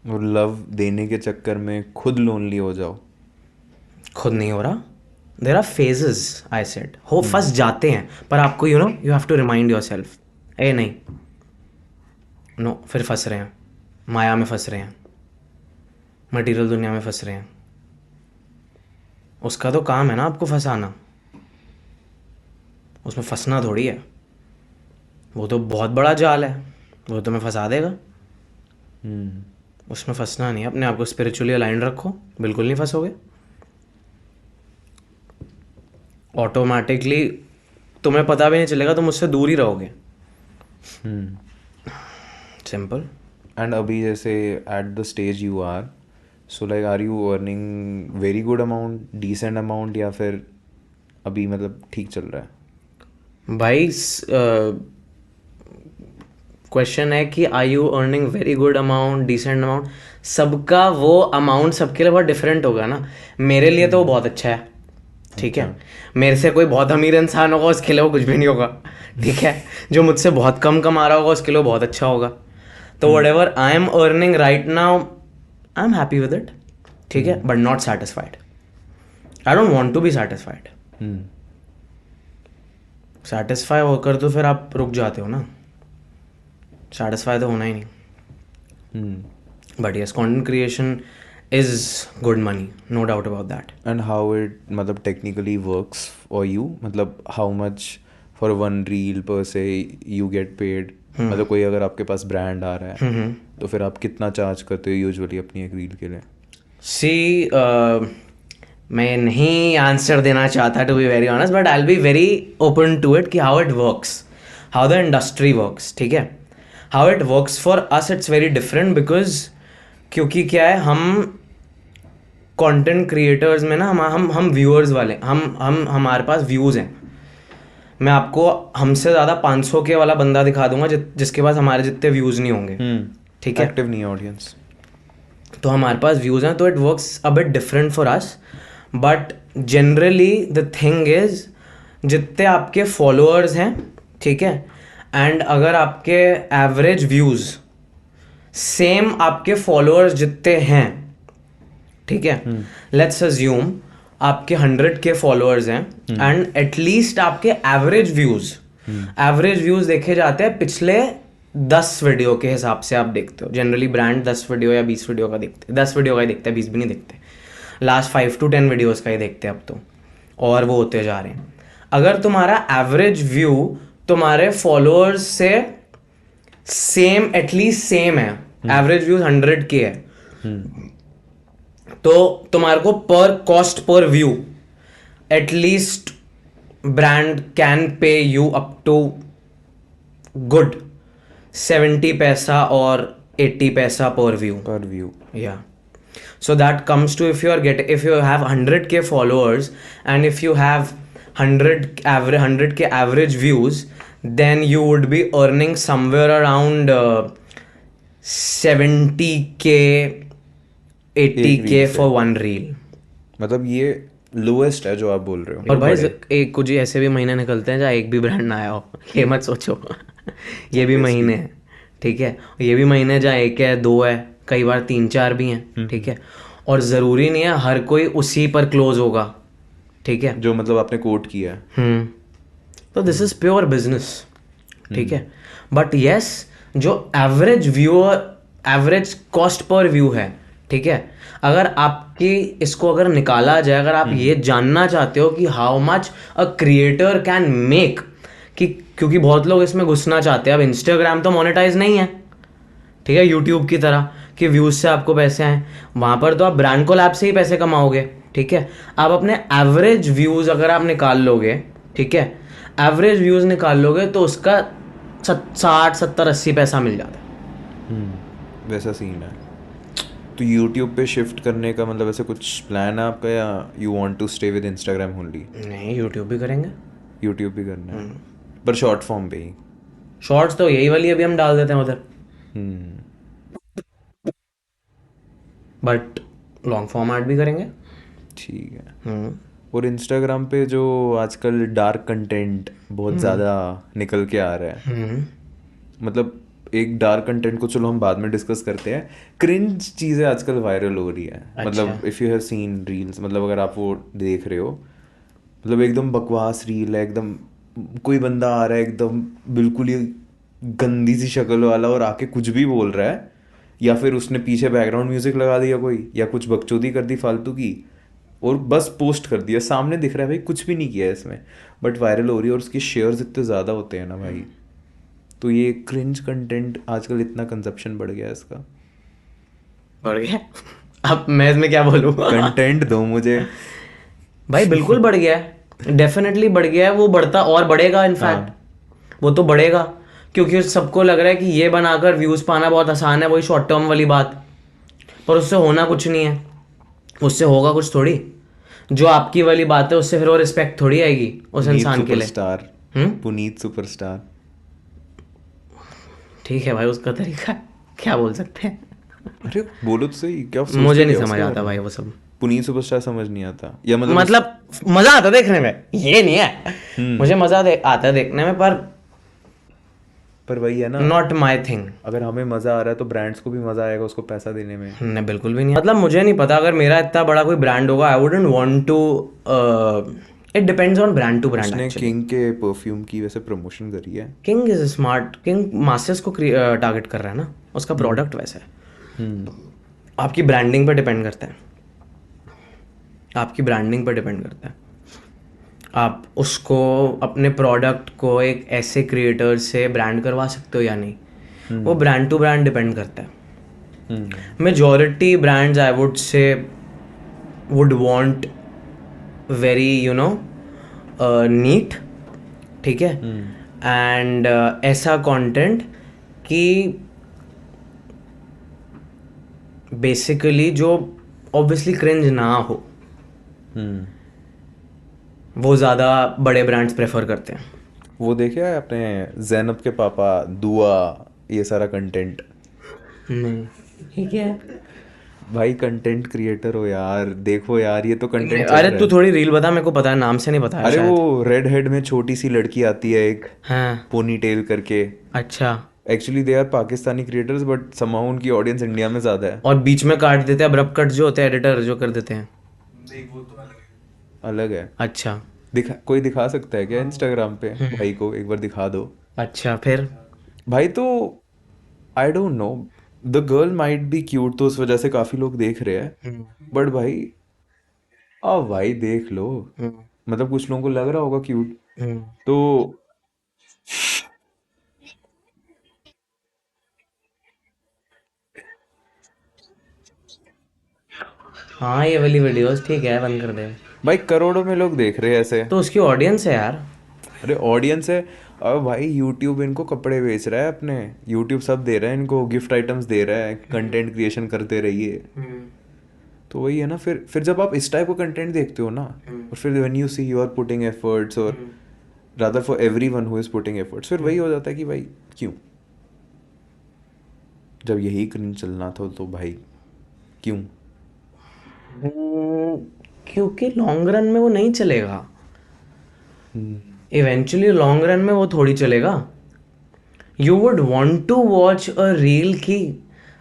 और लव देने के चक्कर में खुद लोनली हो जाओ। खुद नहीं हो रहा, there are phases, I said हो फंस जाते हैं, पर आपको you have to remind yourself, ए नहीं नो फिर फंस रहे हैं, माया में फंस रहे हैं, मटेरियल दुनिया में फंस रहे हैं। उसका तो काम है ना आपको फंसाना, उसमें फंसना थोड़ी है। वो तो बहुत बड़ा जाल है, वो तुम्हें फंसा देगा। उसमें फंसना नहीं है, अपने आप को स्पिरिचुअली अलाइन रखो, बिल्कुल नहीं फंसोगे। ऑटोमेटिकली तुम्हें पता भी नहीं चलेगा, तुम उससे दूर ही रहोगे। सिंपल। एंड अभी जैसे at the stage you are, so like are you earning very good amount, decent amount, या फिर अभी मतलब ठीक चल रहा है? भाई क्वेश्चन है कि are you earning very good amount, decent amount, सबका वो अमाउंट सबके लिए बहुत डिफरेंट होगा ना। मेरे लिए तो वो बहुत अच्छा है, ठीक है। मेरे से कोई बहुत अमीर इंसान होगा, उसके लिए वो कुछ भी नहीं होगा, ठीक है। जो मुझसे बहुत कम कमा रहा होगा, उसके लिए वो बहुत अच्छा होगा। तो whatever I am earning right now, I am happy with it, ठीक है, but not satisfied. I don't want to be satisfied. Satisfy होकर तो फिर आप रुक जाते हो ना, सेटिस्फाई तो होना ही नहीं। But yes, content creation is good money, no doubt about that. And how it मतलब technically works for you, मतलब how much for one reel per se you get paid? मतलब कोई अगर आपके पास ब्रांड आ रहा है तो फिर आप कितना चार्ज करते हो यूजुअली अपनी एक रील के लिए? मैं नहीं आंसर देना चाहता to be very honest, but I will be very open to it कि how it works, how the industry works, ठीक है। How it works for us it's very different, because क्योंकि क्या है, हम कंटेंट क्रिएटर्स में ना, हम व्यूअर्स वाले, हम हमारे पास व्यूज़ हैं। मैं आपको हमसे ज़्यादा 500 के वाला बंदा दिखा दूंगा जिसके पास हमारे जितने व्यूज़ नहीं होंगे, ठीक है, एक्टिव नहीं है ऑडियंस। तो हमारे पास व्यूज़ हैं, तो it works a bit different for us. But generally the thing is, जितने आपके फॉलोअर्स हैं, ठीक है, एंड अगर आपके एवरेज व्यूज़ सेम आपके फॉलोअर्स जितने हैं, ठीक है, लेट्स अज्यूम आपके 100 के फॉलोअर्स हैं एंड एटलीस्ट आपके एवरेज व्यूज देखे जाते हैं पिछले 10 वीडियो के हिसाब से। आप देखते हो जनरली ब्रांड 10 वीडियो या 20 वीडियो का देखते हैं, 10 वीडियो का ही देखते हैं, 20 भी नहीं देखते, लास्ट 5 to 10 वीडियोस का ही देखते हैं अब तो, और वो होते जा रहे हैं। अगर तुम्हारा एवरेज व्यू तुम्हारे फॉलोअर्स से सेम, एटलीस्ट सेम है, एवरेज व्यूज 100 के है, तो तुम्हारे को per cost per view at least brand can pay you up to good 70 पैसा और 80 पैसा per view. Yeah. So that comes to, if you have 100k followers and if you have 100k average views, then you would be earning somewhere around 70k 80k for one reel. मतलब ये lowest है जो आप बोल रहे हो। और भाई एक कुछ ऐसे भी महीने निकलते हैं जहाँ एक भी ब्रांड ना आया हो, ये मत सोचो। ये भी महीने हैं, ठीक है, ये भी महीने जहाँ 1 है 2 है, कई बार 3-4 भी हैं, ठीक है। और ज़रूरी नहीं है हर कोई उसी पर क्लोज होगा, ठीक है, जो मतलब आपने कोट किया है। तो दिस इज प्योर बिजनेस, ठीक है। बट यस, जो एवरेज कॉस्ट पर व्यू है, ठीक है, अगर आपकी इसको अगर निकाला जाए, अगर आप ये जानना चाहते हो कि how much a creator can make, कि क्योंकि बहुत लोग इसमें घुसना चाहते हैं। अब इंस्टाग्राम तो मोनेटाइज नहीं है, ठीक है, यूट्यूब की तरह कि व्यूज़ से आपको पैसे आए, वहाँ पर तो आप ब्रांड कोलैब से ही पैसे कमाओगे, ठीक है। आप अपने एवरेज व्यूज़ अगर आप निकाल लोगे, ठीक है, एवरेज व्यूज़ निकाल लोगे तो उसका 60, 70, 80 पैसा मिल जाता है। वैसा सीन है। तो यूट्यूब पे शिफ्ट करने का मतलब ऐसे कुछ प्लान है आपका, या you want to stay with Instagram only? नहीं, यूट्यूब भी करेंगे। यूट्यूब भी करना है, पर शॉर्ट फॉर्म पे ही। शॉर्ट्स तो यही वाली अभी हम डाल देते हैं उधर। बट लॉन्ग फॉर्मेट भी करेंगे। ठीक है। और इंस्टाग्राम पे जो आजकल डार्क कंटेंट बहुत ज़्यादा निकल के आ रहा है, मतलब एक डार्क कंटेंट को चलो हम बाद में डिस्कस करते हैं, क्रिंज चीज़ें आजकल वायरल हो रही है। मतलब if you have seen reels, मतलब अगर आप वो देख रहे हो, मतलब एकदम बकवास रील है, एकदम कोई बंदा आ रहा है एकदम बिल्कुल ही गंदी सी शक्ल वाला और आके कुछ भी बोल रहा है, या फिर उसने पीछे बैकग्राउंड म्यूजिक लगा दिया कोई, या कुछ बकचोदी कर दी फालतू की और बस पोस्ट कर दिया, सामने दिख रहा है भाई कुछ भी नहीं किया है इसमें, बट वायरल हो रही है और उसके शेयर्स इतने ज़्यादा होते हैं ना भाई। तो ये क्रिंज कंटेंट आजकल इतना कंजप्शन बढ़ गया है इसका। बढ़ गया। अब मैं इसमें क्या बोलूँ? कंटेंट दो मुझे भाई बिल्कुल बढ़ गया है, डेफिनेटली बढ़ गया है, वो बढ़ता और बढ़ेगा इनफैक्ट। वो तो बढ़ेगा क्योंकि सबको लग रहा है कि ये बनाकर व्यूज पाना बहुत आसान है, वही शॉर्ट टर्म वाली बात, पर उससे होना कुछ नहीं है, उससे होगा कुछ थोड़ी। जो आपकी वाली बात है उससे फिर वो रिस्पेक्ट थोड़ी आएगी उस इंसान के लिए। Superstar, Puneet superstar. ठीक है भाई, उसका तरीका है, क्या बोल सकते हैं। अरे बोलो तो सही, क्या सोचते मुझे नहीं क्या समझ उसके आता बारे भाई में? वो सब। पुनीत सुपरस्टार समझ नहीं आता, या मतलब मजा आता देखने में, ये नहीं है मुझे मजा आता है देखने में, पर वही है ना, नॉट माई थिंग। अगर हमें मजा आ रहा है तो ब्रांड्स को भी मजा आएगा उसको पैसा देने में। नहीं, बिल्कुल भी नहीं। मतलब मुझे नहीं पता, अगर मेरा इतना बड़ा कोई ब्रांड होगा, I wouldn't want to, it depends on brand to brand. उसने किंग के परफ्यूम की वैसे प्रमोशन करी है। King is smart, King masters को टारगेट कर रहा है ना, उसका प्रोडक्ट वैसे है। आपकी ब्रांडिंग पर डिपेंड करता है, आपकी ब्रांडिंग पर डिपेंड करता है। आप उसको, अपने प्रोडक्ट को एक ऐसे क्रिएटर से ब्रांड करवा सकते हो या नहीं, वो ब्रांड टू ब्रांड डिपेंड करता है। मेजॉरिटी ब्रांड्स आई वुड से वुड वांट वेरी नीट, ठीक है, एंड ऐसा कंटेंट कि बेसिकली जो ऑब्वियसली क्रिंज ना हो, वो ज़्यादा बड़े ब्रांड्स प्रेफर करते हैं। वो देखे है अपने जैनब के पापा दुआ, ये सारा कंटेंट? नहीं, ठीक है भाई कंटेंट क्रिएटर हो यार, देखो यार ये तो कंटेंट। अरे तू थोड़ी रील बता, मेरे को पता है, नाम से नहीं पता है अरे शायद। वो रेड हेड में छोटी सी लड़की आती है एक, हाँ, पोनी टेल करके। अच्छा। Actually they are Pakistani creators, but somehow उनकी ऑडियंस इंडिया में ज्यादा है। और बीच में काट देते हैं, अब्रप्ट कट जो होते हैं, एडिटर जो कर देते हैं। अलग है। अच्छा कोई दिखा सकता है क्या इंस्टाग्राम पे? भाई को एक बार दिखा दो। अच्छा, फिर भाई तो आई don't no, the girl might be cute, तो उस वजह से काफी लोग देख रहे हैं, बट भाई अब भाई देख लो, मतलब कुछ लोगों को लग रहा होगा क्यूट, तो हाँ, ये वाली वीडियोस ठीक है, बंद कर दे। भाई करोड़ों में लोग देख रहे हैं ऐसे। तो उसकी ऑडियंस है यार। अरे ऑडियंस है, अब भाई यूट्यूब इनको कपड़े बेच रहा है अपने, यूट्यूब सब दे रहा है इनको, गिफ्ट आइटम्स दे रहा है, कंटेंट क्रिएशन करते रहिए। तो वही है ना, फिर जब आप इस टाइप का कंटेंट देखते हो ना, और फिर when you see you are putting efforts, और rather for everyone who is putting efforts, फिर वही हो जाता है कि भाई क्यों, जब यही क्रिंज चलना था तो भाई क्यों? क्योंकि लॉन्ग रन में वो नहीं चलेगा, इवेंचुअली लॉन्ग रन में वो थोड़ी चलेगा। You would want to watch a reel की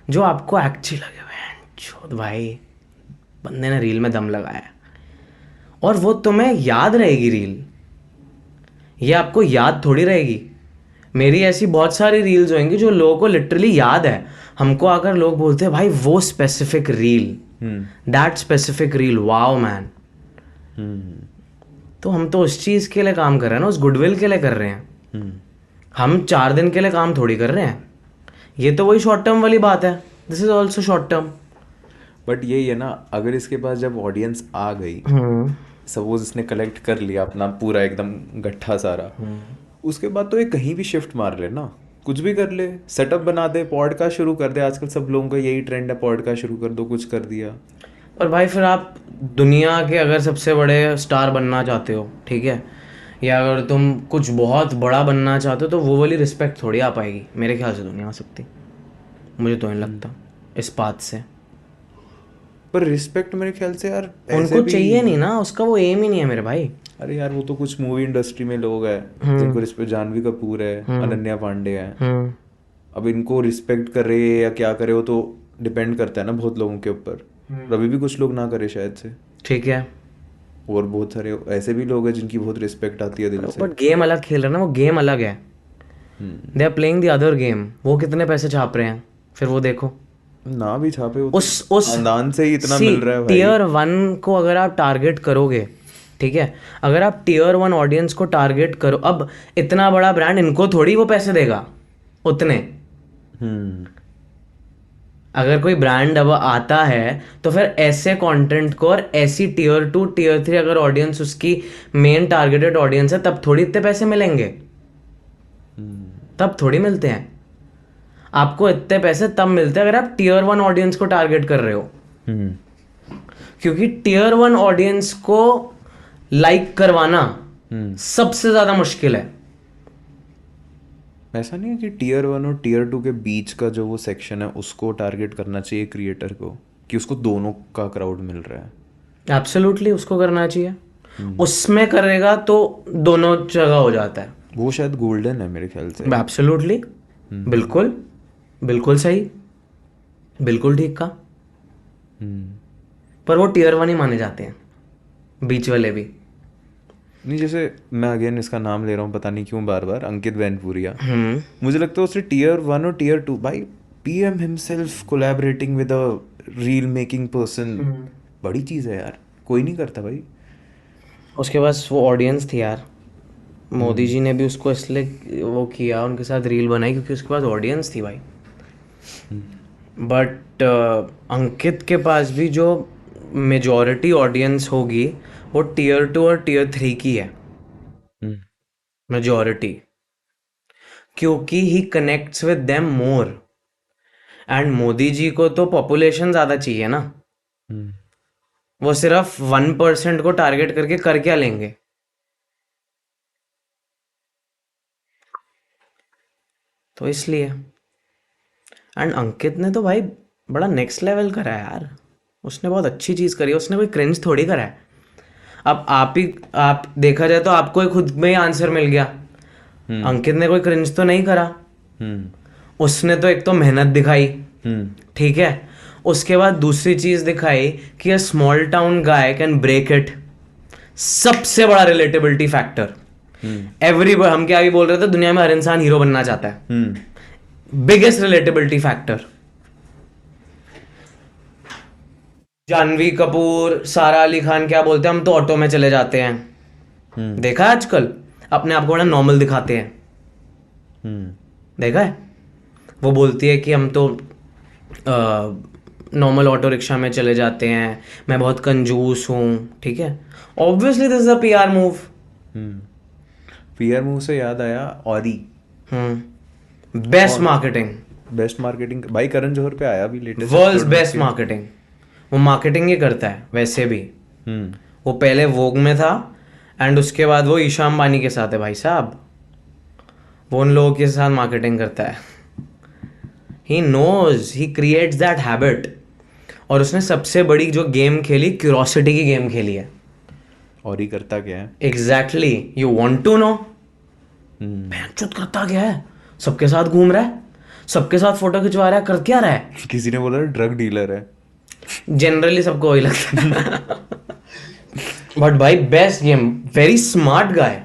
जो आपको एक्चुअली लगे, भाई बंदे ने रील में दम लगाया, और वो तुम्हें याद रहेगी रील, ये आपको याद थोड़ी रहेगी। मेरी ऐसी बहुत सारी रील्स होंगी जो लोगों को लिटरली याद है। हमको आकर लोग बोलते हैं भाई वो specific reel, that specific reel, wow man. तो हम तो उस चीज़ के लिए काम कर रहे हैं ना, उस गुडविल के लिए कर रहे हैं। हम 4 दिन के लिए काम थोड़ी कर रहे हैं। ये तो वही शॉर्ट टर्म वाली बात है, this is also short term. But यही है ना, अगर इसके पास जब ऑडियंस आ गई, सपोज इसने कलेक्ट कर लिया अपना पूरा एकदम गट्ठा सारा, उसके बाद तो ये कहीं भी शिफ्ट मार ले ना, कुछ भी कर ले, सेटअप बना दे, पॉडकास्ट शुरू कर दे। आजकल सब लोगों का यही ट्रेंड है, पॉडकास्ट शुरू कर दो, कुछ कर दिया। और भाई फिर आप दुनिया के अगर सबसे बड़े स्टार बनना चाहते हो, ठीक है, या अगर तुम कुछ बहुत बड़ा बनना चाहते हो, तो वो वाली रिस्पेक्ट थोड़ी आ पाएगी मेरे ख्याल से दुनिया में सकती। मुझे तो नहीं लगता इस बात से। पर रिस्पेक्ट मेरे ख्याल से यार ऐसे उनको भी, चाहिए नहीं ना, उसका वो एम ही नहीं है मेरे भाई। अरे यार वो तो कुछ मूवी इंडस्ट्री में लोग हैं जिनको रिस्पेक्ट, जानवी कपूर है, अनन्या पांडे है, अब इनको रिस्पेक्ट करे या क्या करे वो तो डिपेंड करता है ना बहुत लोगों के ऊपर। अभी भी कुछ लोग ना करे शायद से, ठीक है, और बहुत सारे ऐसे भी लोग हैं जिनकी बहुत रिस्पेक्ट आती है दिल से। बट गेम अलग खेल रहे हैं ना, वो गेम अलग है, they are playing the other game. वो कितने पैसे छाप रहे हैं फिर वो देखो। ना भी छापे वो उस खानदान से ही इतना मिल रहा है भाई। टियर 1 को अगर आप टारगेट करोगे, ठीक है, अगर आप टियर 1 ऑडियंस को टारगेट करो, अब इतना बड़ा ब्रांड इनको थोड़ी वो पैसे देगा उतने। अगर कोई ब्रांड अब आता है तो फिर ऐसे कंटेंट को और ऐसी टियर 2 टियर 3 अगर ऑडियंस उसकी मेन टारगेटेड ऑडियंस है, तब थोड़ी इतने पैसे मिलेंगे, तब थोड़ी मिलते हैं आपको इतने पैसे। तब मिलते हैं अगर आप टियर 1 ऑडियंस को टारगेट कर रहे हो, क्योंकि टियर 1 ऑडियंस को लाइक करवाना सबसे ज्यादा मुश्किल है। ऐसा नहीं है कि टियर 1 और टियर 2 के बीच का जो वो सेक्शन है उसको टारगेट करना चाहिए क्रिएटर को, कि उसको दोनों का क्राउड मिल रहा है? एब्सोल्युटली उसको करना चाहिए, उसमें करेगा तो दोनों जगह हो जाता है। वो शायद गोल्डन है मेरे ख्याल से। एब्सोल्युटली, बिल्कुल बिल्कुल सही, बिल्कुल ठीक का। पर वो टियर 1 ही माने जाते हैं बीच वाले भी। नहीं, जैसे मैं अगेन इसका नाम ले रहा हूँ पता नहीं क्यों बार बार, अंकित वैनपुरिया, मुझे लगता है उसने टियर 1 और टियर 2, भाई PM himself collaborating with a reel making person, बड़ी चीज़ है यार, कोई नहीं करता भाई। उसके पास वो ऑडियंस थी यार, मोदी जी ने भी उसको इसलिए वो किया, उनके साथ रील बनाई क्योंकि उसके पास ऑडियंस थी भाई। बट अंकित के पास भी जो मेजॉरिटी ऑडियंस होगी वो टियर 2 और टियर 3 की है मेजॉरिटी, क्योंकि he connects with them more. And Modi ji को तो पॉपुलेशन ज़्यादा चाहिए ना, वो सिर्फ 1% को टारगेट करके कर क्या लेंगे? तो इसलिए। एंड अंकित ने तो भाई बड़ा नेक्स्ट लेवल करा है यार, उसने बहुत अच्छी चीज़ करी है, उसने कोई क्रिंज थोड़ी करा है। अब आप देखा जाए तो आपको ही खुद में ही आंसर मिल गया, अंकित ने कोई क्रिंज तो नहीं करा, उसने तो एक तो मेहनत दिखाई, ठीक है, उसके बाद दूसरी चीज़ दिखाई कि a small town guy can break it. सबसे बड़ा रिलेटेबिलिटी फैक्टर, एवरीबॉडी, हम क्या भी बोल रहे थे, दुनिया में हर इंसान हीरो बनना चाहता है, biggest relatability factor. Janhvi Kapoor, Sara Ali Khan क्या बोलते हैं, हम तो ऑटो में चले जाते हैं। देखा है आजकल अपने आप को बड़ा नॉर्मल दिखाते हैं, देखा है, वो बोलती है कि हम तो नॉर्मल ऑटो रिक्शा में चले जाते हैं, मैं बहुत कंजूस हूँ, ठीक है। Obviously this is a PR move. PR move से याद आया, औरी बेस्ट मार्केटिंग, बेस्ट मार्केटिंग भाई, करण जौहर पे आया भी लेटेस्ट, वर्ल्ड्स बेस्ट मार्केटिंग। वो मार्केटिंग ही करता है वैसे भी, वो पहले वोग में था एंड उसके बाद वो ईशा अंबानी के साथ है भाई साहब, वो उन लोगों के साथ मार्केटिंग करता है। He knows, he creates that habit. और उसने सबसे बड़ी जो गेम खेली, क्यूरोसिटी की गेम खेली है। और ही करता क्या है? Exactly, you want to know, चुत करता क्या है, सबके साथ घूम रहा है, सबके साथ फोटो खिंचवा रहा है, कर क्या रहा है? किसी ने बोला ड्रग डीलर है, जनरली सबको वही लगता है। बट भाई best game, very smart guy,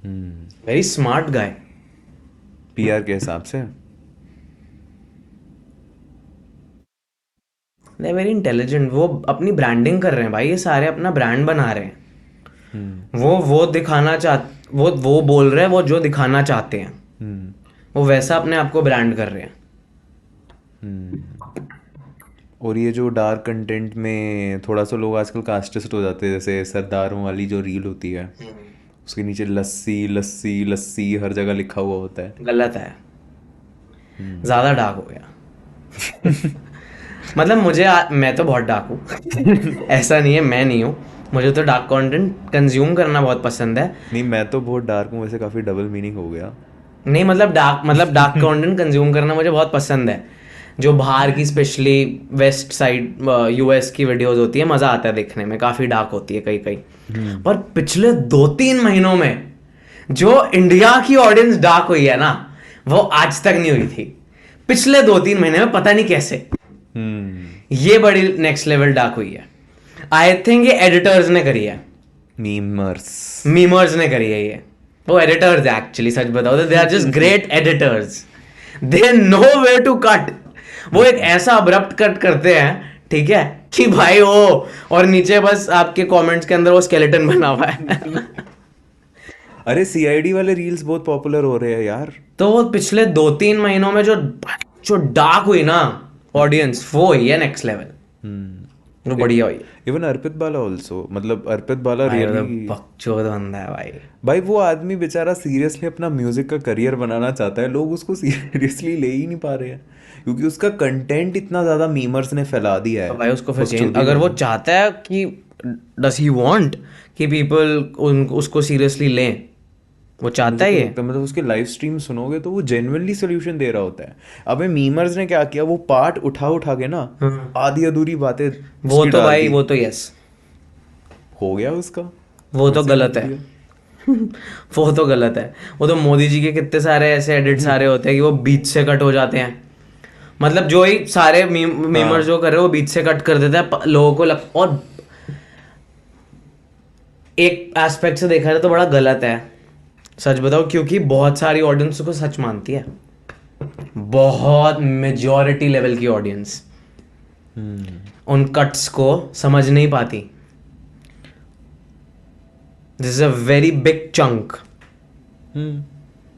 very smart guy. PR के हिसाब से दे वेरी इंटेलिजेंट, वो अपनी ब्रांडिंग कर रहे हैं भाई, ये सारे अपना ब्रांड बना रहे हैं। वो दिखाना वो बोल रहे हैं वो जो दिखाना चाहते हैं, वो वैसा अपने आप को ब्रांड कर रहे हैं। और ये जो डार्क कंटेंट में थोड़ा सा लोग आजकल कास्टिस्ट हो जाते हैं, जैसे सरदारों वाली जो रील होती है उसके नीचे लस्सी लस्सी लस्सी हर जगह लिखा हुआ होता है, गलत है, ज़्यादा डार्क हो गया। मतलब मैं तो बहुत डार्क हूँ। ऐसा नहीं है, मैं नहीं हूँ, मुझे तो डार्क कंटेंट कंज्यूम करना बहुत पसंद है। नहीं, मैं तो बहुत डार्क हूँ, वैसे काफ़ी डबल मीनिंग हो गया। नहीं मतलब डार्क कंटेंट कंज्यूम करना मुझे बहुत पसंद है, जो बाहर की स्पेशली वेस्ट साइड यूएस की वीडियोस होती है, मजा आता है देखने में, काफी डार्क होती है कई कई। पर पिछले 2-3 महीनों में जो इंडिया की ऑडियंस डार्क हुई है ना, वो आज तक नहीं हुई थी। पिछले 2-3 महीने में पता नहीं कैसे ये बड़ी नेक्स्ट लेवल डार्क हुई है। आई थिंक ये एडिटर्स ने करी है, मीमर्स ने करी है ये। वो एडिटर्स है एक्चुअली, सच बताओ तो they are just great editors, they know way to cut. वो एक ऐसा अब्रप्ट कट करते हैं, ठीक है, कि भाई वो, और नीचे बस आपके कमेंट्स के अंदर वो स्केलेटन बना हुआ है। अरे सीआईडी वाले रील्स बहुत पॉपुलर हो रहे हैं यार। तो वो पिछले 2-3 महीनों में जो डार्क हुई ना ऑडियंस, वो हुई है नेक्स्ट लेवल, जो बढ़िया हुई। इवन अर्पित बाला ऑल्सो, मतलब अर्पित बाला रियली बकचोद बंदा है भाई। भाई वो आदमी बेचारा सीरियसली अपना म्यूजिक का करियर बनाना चाहता है, लोग उसको सीरियसली ले ही नहीं पा रहे हैं क्योंकि उसका कंटेंट इतना ज्यादा मीमर्स ने फैला दिया है। तो भाई उसको फिर चेंज, अगर वो चाहता है कि डस ही वांट कि पीपल उसको सीरियसली लें, वो चाहता है ये, तो मतलब उसके लाइव स्ट्रीम सुनोगे तो वो जेन्युइनली सोल्यूशन दे रहा होता है। अबे मीमर्स ने क्या किया, वो पार्ट उठा के ना आधी अधूरी बातें, वो तो भाई वो तो यस हो गया उसका, वो तो गलत है। वो तो गलत है। वो तो मोदी जी के कितने सारे ऐसे एडिट सारे होते हैं कि वो बीच से कट हो जाते हैं, मतलब जो ही सारे मीमर्स जो कर रहे हैं वो बीच से कट कर देते हैं लोगों को और एक एस्पेक्ट से देखा जाए तो बड़ा गलत है, सच बताओ, क्योंकि बहुत सारी ऑडियंस को सच मानती है, बहुत मेजॉरिटी लेवल की ऑडियंस उन कट्स को समझ नहीं पाती। This is a very big chunk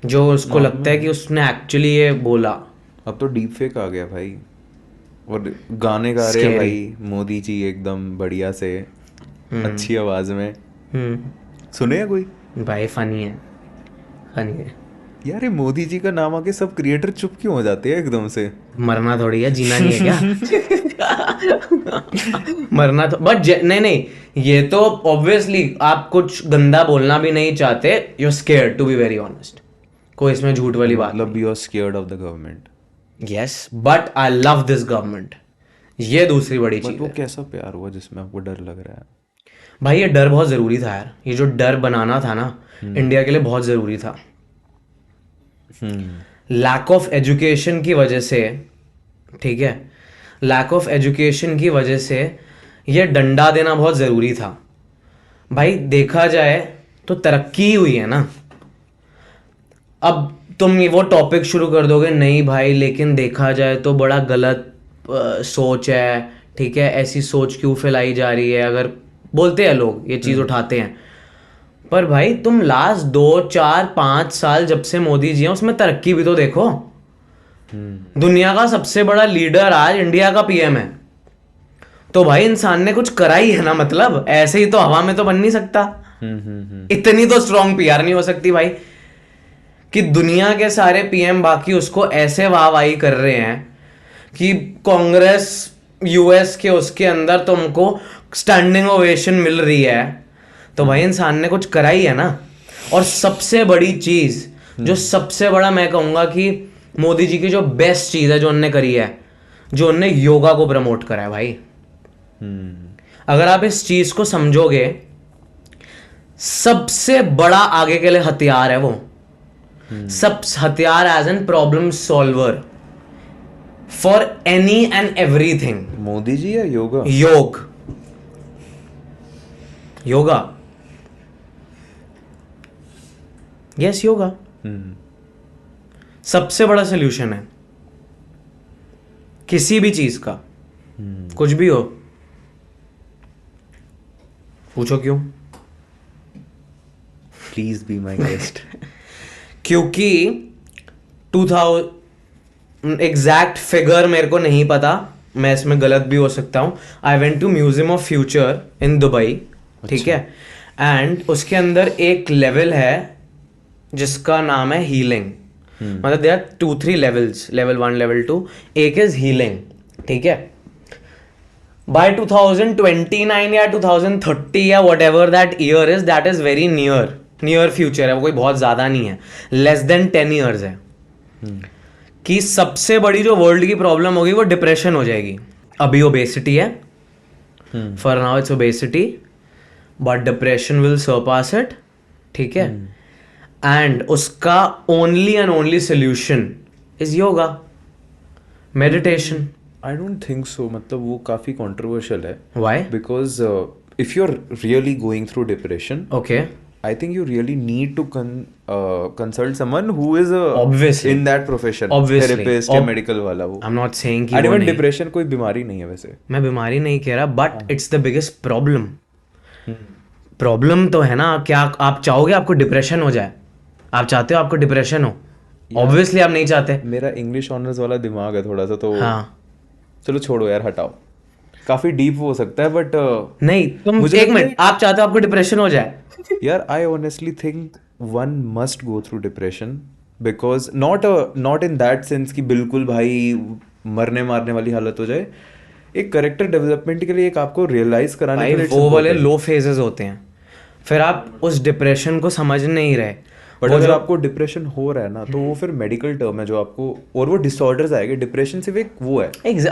जो उसको लगता है कि उसने एक्चुअली ये बोला। अब तो डीप फेक आ गया भाई, और गाने गा रहे हैं भाई मोदी जी एकदम बढ़िया से अच्छी आवाज में। सुने हैं कोई? भाई फनी है यार ये मोदी जी का नाम आके सब क्रिएटर चुप क्यों हो जाते हैं एकदम से? मरना थोड़ी है, जीना नहीं है क्या? मरना तो बट नहीं, ये तो ऑब्वियसली आप कुछ गंदा बोलना भी नहीं चाहते, you are scared to be very honest, कोई इसमें झूठ वाली बात मतलब you are scared of the government. Yes, but I love this government, ये दूसरी बड़ी चीज। वो कैसा प्यार हुआ जिसमें आपको डर लग रहा है? भाई ये डर बहुत जरूरी था यार, ये जो डर बनाना था ना इंडिया के लिए बहुत जरूरी था। लैक ऑफ एजुकेशन की वजह से, ठीक है, लैक ऑफ एजुकेशन की वजह से ये डंडा देना बहुत ज़रूरी था। भाई देखा जाए तो तरक्की ही हुई है ना। अब तुम वो टॉपिक शुरू कर दोगे, नहीं भाई लेकिन देखा जाए तो बड़ा गलत सोच है, ठीक है, ऐसी सोच क्यों फैलाई जा रही है, अगर बोलते हैं लोग ये चीज़ उठाते हैं। पर भाई तुम लास्ट 2-4-5 साल जब से मोदी जी हैं उसमें तरक्की भी तो देखो। दुनिया का सबसे बड़ा लीडर आज इंडिया का पीएम है, तो भाई इंसान ने कुछ करा ही है ना, मतलब ऐसे ही तो हवा में तो बन नहीं सकता। इतनी तो स्ट्रॉन्ग पीआर नहीं हो सकती भाई कि दुनिया के सारे पीएम बाकी उसको ऐसे वाहवाही कर रहे हैं कि कांग्रेस यूएस के उसके अंदर तुमको स्टैंडिंग ओवेशन मिल रही है, तो भाई इंसान ने कुछ करा ही है ना। और सबसे बड़ी चीज, जो सबसे बड़ा मैं कहूंगा कि मोदी जी की जो बेस्ट चीज है जो उन्होंने करी है, जो उन्होंने योगा को प्रमोट करा है भाई। अगर आप इस चीज को समझोगे, सबसे बड़ा आगे के लिए हथियार है वो, सब हथियार as an problem solver for any and everything. Modi ji या योगा? योगा, यस योगा सबसे बड़ा सोल्यूशन है किसी भी चीज का, कुछ भी हो। पूछो क्यों? Please be my guest. क्योंकि 2000 एग्जैक्ट फिगर मेरे को नहीं पता, मैं इसमें गलत भी हो सकता हूं। I went to museum of future in Dubai, ठीक है, एंड उसके अंदर एक लेवल है जिसका नाम है हीलिंग। मतलब there are 2-3 levels, level 1 level 2। एक इज हीलिंग, ठीक है। बाय 2029 या 2030 या what ever that year is, that is very near future है, वो कोई बहुत ज्यादा नहीं है, लेस देन 10 ईयर्स है कि सबसे बड़ी जो वर्ल्ड की प्रॉब्लम होगी वो डिप्रेशन हो जाएगी. अभी ओबेसिटी है, for now it's obesity, but depression will surpass it. ठीक है. एंड उसका only and only solution is yoga, meditation. I don't think so. मतलब वो काफ़ी कंट्रोवर्शियल है. Why? Because if you are really going through depression, okay. I think you really need to consult someone who is Obviously. in that profession. Obviously. Therapist या medical वाला वो. I'm not saying कि And वो even नहीं. depression कोई बीमारी नहीं है वैसे. मैं बीमारी नहीं कह रहा, but it's the biggest problem. Problem तो है ना, क्या आप चाहोगे आपको डिप्रेशन हो जाए? आप चाहते हो आपको डिप्रेशन हो? ऑब्वियसली आप नहीं चाहते. मेरा इंग्लिश ऑनर्स वाला दिमाग है थोड़ा सा, तो हाँ. चलो छोड़ो यार, हटाओ. काफी डीप हो सकता है बट नहीं, तुम एक मिनट, आप चाहते हो आपको डिप्रेशन हो जाए? यार I honestly think one must go through depression, because not in that sense कि बिल्कुल भाई मरने मारने वाली हालत हो जाए. एक करेक्टर डेवलपमेंट के लिए एक आपको रियलाइज कराने भाई के लिए वो वाले लो फेजेस होते हैं, फिर आप उस डिप्रेशन को समझ नहीं रहे. बट अगर आपको डिप्रेशन हो रहा है ना, तो वो फिर मेडिकल टर्म है जो आपको, और वो डिसऑर्डर्स आएंगे. डिप्रेशन सिर्फ एक वो है.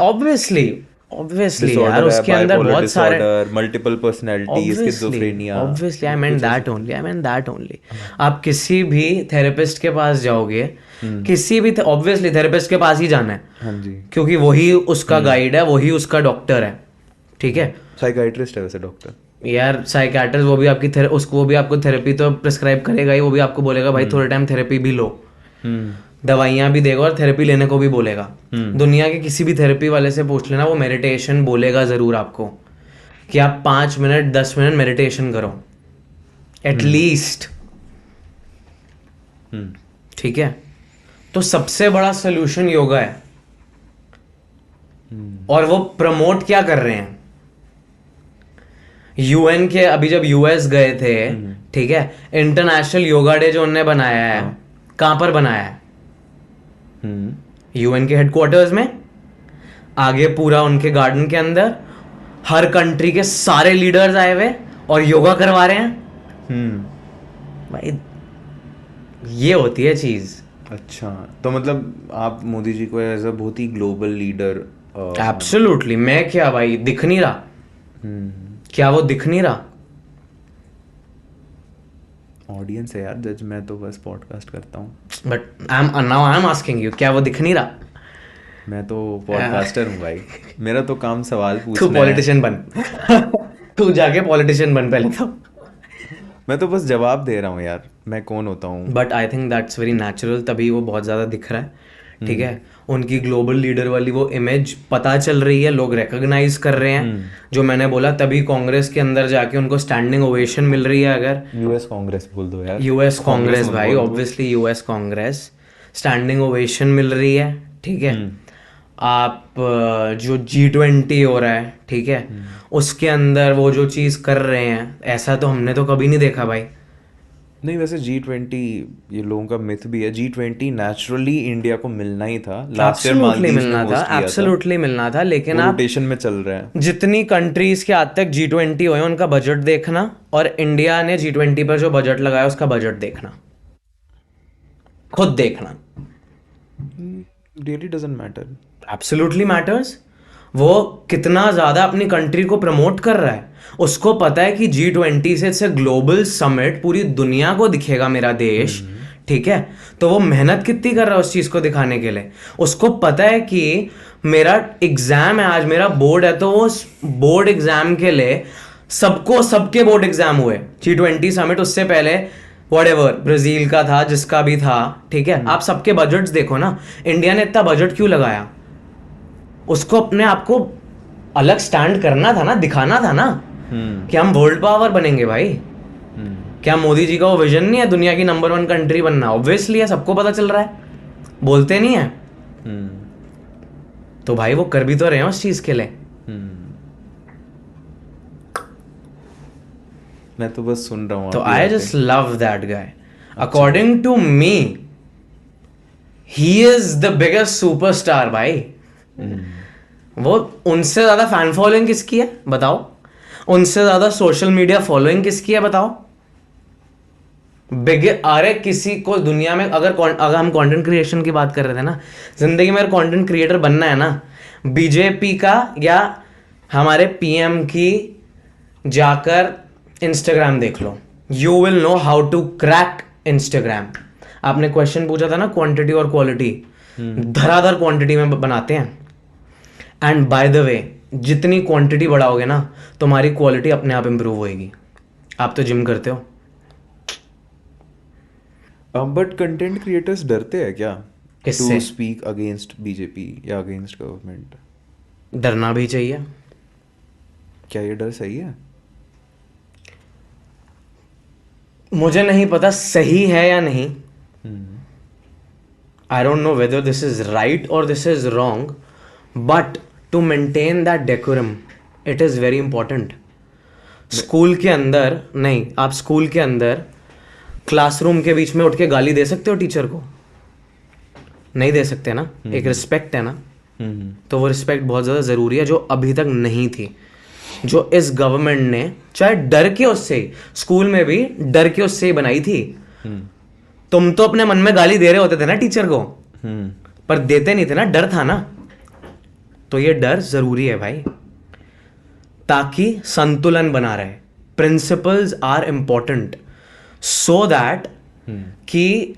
ऑब्वियसली यार, उसके अंदर बहुत सारे multiple personality, schizophrenia. Obviously I mean that only. आप किसी भी थेरेपिस्ट के पास जाओगे, किसी भी ऑब्वियसली थेरेपिस्ट के पास ही जाना है. हाँ जी. क्योंकि वही उसका गाइड है, वही उसका डॉक्टर है. ठीक है. साइकाइट्रिस्ट है वैसे डॉक्टर. यार साइकियाट्रिस्ट वो भी आपकी उसको वो भी आपको थेरेपी तो प्रिस्क्राइब करेगा ही. वो भी आपको बोलेगा भाई थोड़े टाइम थेरेपी भी लो, दवाइयाँ भी देगा और थेरेपी लेने को भी बोलेगा. दुनिया के किसी भी थेरेपी वाले से पूछ लेना, वो मेडिटेशन बोलेगा ज़रूर आपको कि आप 5 मिनट 10 मिनट मेडिटेशन करो एटलीस्ट. ठीक है. तो सबसे बड़ा सोल्यूशन योगा है. और वो प्रमोट क्या कर रहे हैं? यूएन के अभी जब यूएस गए थे, ठीक है, इंटरनेशनल योगा डे जो उन्होंने बनाया है, कहाँ पर बनाया है? यूएन के हेडक्वार्टर्स में. आगे पूरा उनके गार्डन के अंदर हर कंट्री के सारे लीडर्स आए हुए और योगा करवा रहे हैं. भाई ये होती है चीज. अच्छा, तो मतलब आप मोदी जी को एज अ बहुत ही ग्लोबल लीडर. एब्सोल्युटली. मैं क्या भाई दिख नहीं रहा? क्या वो दिख नहीं रहा? ऑडियंस है यार जज, मैं तो बस पॉडकास्ट करता हूँ. But now I am asking you, क्या वो दिख नहीं रहा? मैं तो पॉडकास्टर हूँ भाई. मेरा तो काम सवाल पूछना है. तू पॉलिटिशियन बन. तू जाके पॉलिटिशियन बन पहले तो. मैं तो बस जवाब दे रहा हूँ यार, मैं कौन होता हूँ. But I think that's very natural, तभी वो बहुत ज़्यादा दिख रहा है. ठीक है. उनकी ग्लोबल लीडर वाली वो इमेज पता चल रही है, लोग रिकॉग्नाइज कर रहे हैं. जो मैंने बोला, तभी कांग्रेस के अंदर जाके उनको स्टैंडिंग ओवेशन मिल रही है. अगर यूएस कांग्रेस बोल दो यार. यूएस कांग्रेस भाई, obviously US Congress, standing ovation मिल रही है. ठीक है. आप जो G20 हो रहा है, ठीक है, उसके अंदर वो जो चीज़ कर रहे हैं, ऐसा तो हमने तो कभी नहीं देखा भाई. नहीं वैसे G20 ये लोगों का मिथ भी है. G20 नेचुरली इंडिया को मिलना ही था. लास्ट ईयर मालदीव्स मिलना था, एब्सोल्युटली मिलना था. लेकिन आप रोटेशन में चल रहे हैं. जितनी कंट्रीज के आज तक G20 हुए उनका बजट देखना, और इंडिया ने G20 पर जो बजट लगाया उसका बजट देखना, खुद देखना. Really doesn't matter. Absolutely matters. वो कितना ज़्यादा अपनी कंट्री को प्रमोट कर रहा है. उसको पता है कि G20 से इट्स ग्लोबल समिट, पूरी दुनिया को दिखेगा मेरा देश. ठीक है. तो वो मेहनत कितनी कर रहा है उस चीज़ को दिखाने के लिए. उसको पता है कि मेरा एग्ज़ाम है आज, मेरा बोर्ड है, तो वो बोर्ड एग्ज़ाम के लिए सबके बोर्ड एग्ज़ाम हुए. G20 समिट उससे पहले व्हाटएवर ब्राज़ील का था, जिसका भी था. ठीक है. आप सबके बजट्स देखो ना. इंडिया ने इतना बजट क्यों लगाया? उसको अपने आप को अलग स्टैंड करना था ना, दिखाना था ना कि हम वर्ल्ड पावर बनेंगे भाई. क्या मोदी जी का वो विजन नहीं है दुनिया की नंबर 1 कंट्री बनना? ऑब्वियसली है, सबको पता चल रहा है, बोलते नहीं है. तो भाई वो कर भी तो रहे हैं उस चीज के लिए. मैं तो बस सुन रहा हूँ. तो I just love that guy. According to me he is the biggest superstar भाई. वो उनसे ज्यादा फैन फॉलोइंग किसकी है बताओ? उनसे ज्यादा सोशल मीडिया फॉलोइंग किसकी है बताओ? अरे किसी को दुनिया में अगर हम कंटेंट क्रिएशन की बात कर रहे थे ना, जिंदगी में अगर कंटेंट क्रिएटर बनना है ना, बीजेपी का या हमारे पीएम की जाकर इंस्टाग्राम देख लो, you will know how to crack Instagram. आपने क्वेश्चन पूछा था ना क्वांटिटी और क्वालिटी, धराधर क्वांटिटी में बनाते हैं। एंड बाय द वे, जितनी क्वांटिटी बढ़ाओगे ना, तुम्हारी क्वालिटी अपने आप इंप्रूव होएगी। आप तो जिम करते हो। बट कंटेंट क्रिएटर्स डरते हैं क्या किससे? टू स्पीक अगेंस्ट बीजेपी या अगेंस्ट गवर्नमेंट? डरना भी चाहिए। क्या ये डर सही है? मुझे नहीं पता सही है या नहीं। I don't know whether this is right और this is wrong, but to maintain that decorum it is very important. School के अंदर नहीं, आप स्कूल के अंदर क्लासरूम के बीच में उठ के गाली दे सकते हो टीचर को? नहीं दे सकते ना। एक रिस्पेक्ट है ना। तो वो रिस्पेक्ट बहुत ज़्यादा ज़रूरी है, जो अभी तक नहीं थी, जो इस गवर्नमेंट ने चाहे डर के उससे, स्कूल में भी डर के उससे ही बनाई थी। तुम तो अपने मन में गाली दे रहे होते थे ना टीचर को, पर देते नहीं थे ना, डर था ना। तो ये डर जरूरी है भाई, ताकि संतुलन बना रहे। Principles are important so that कि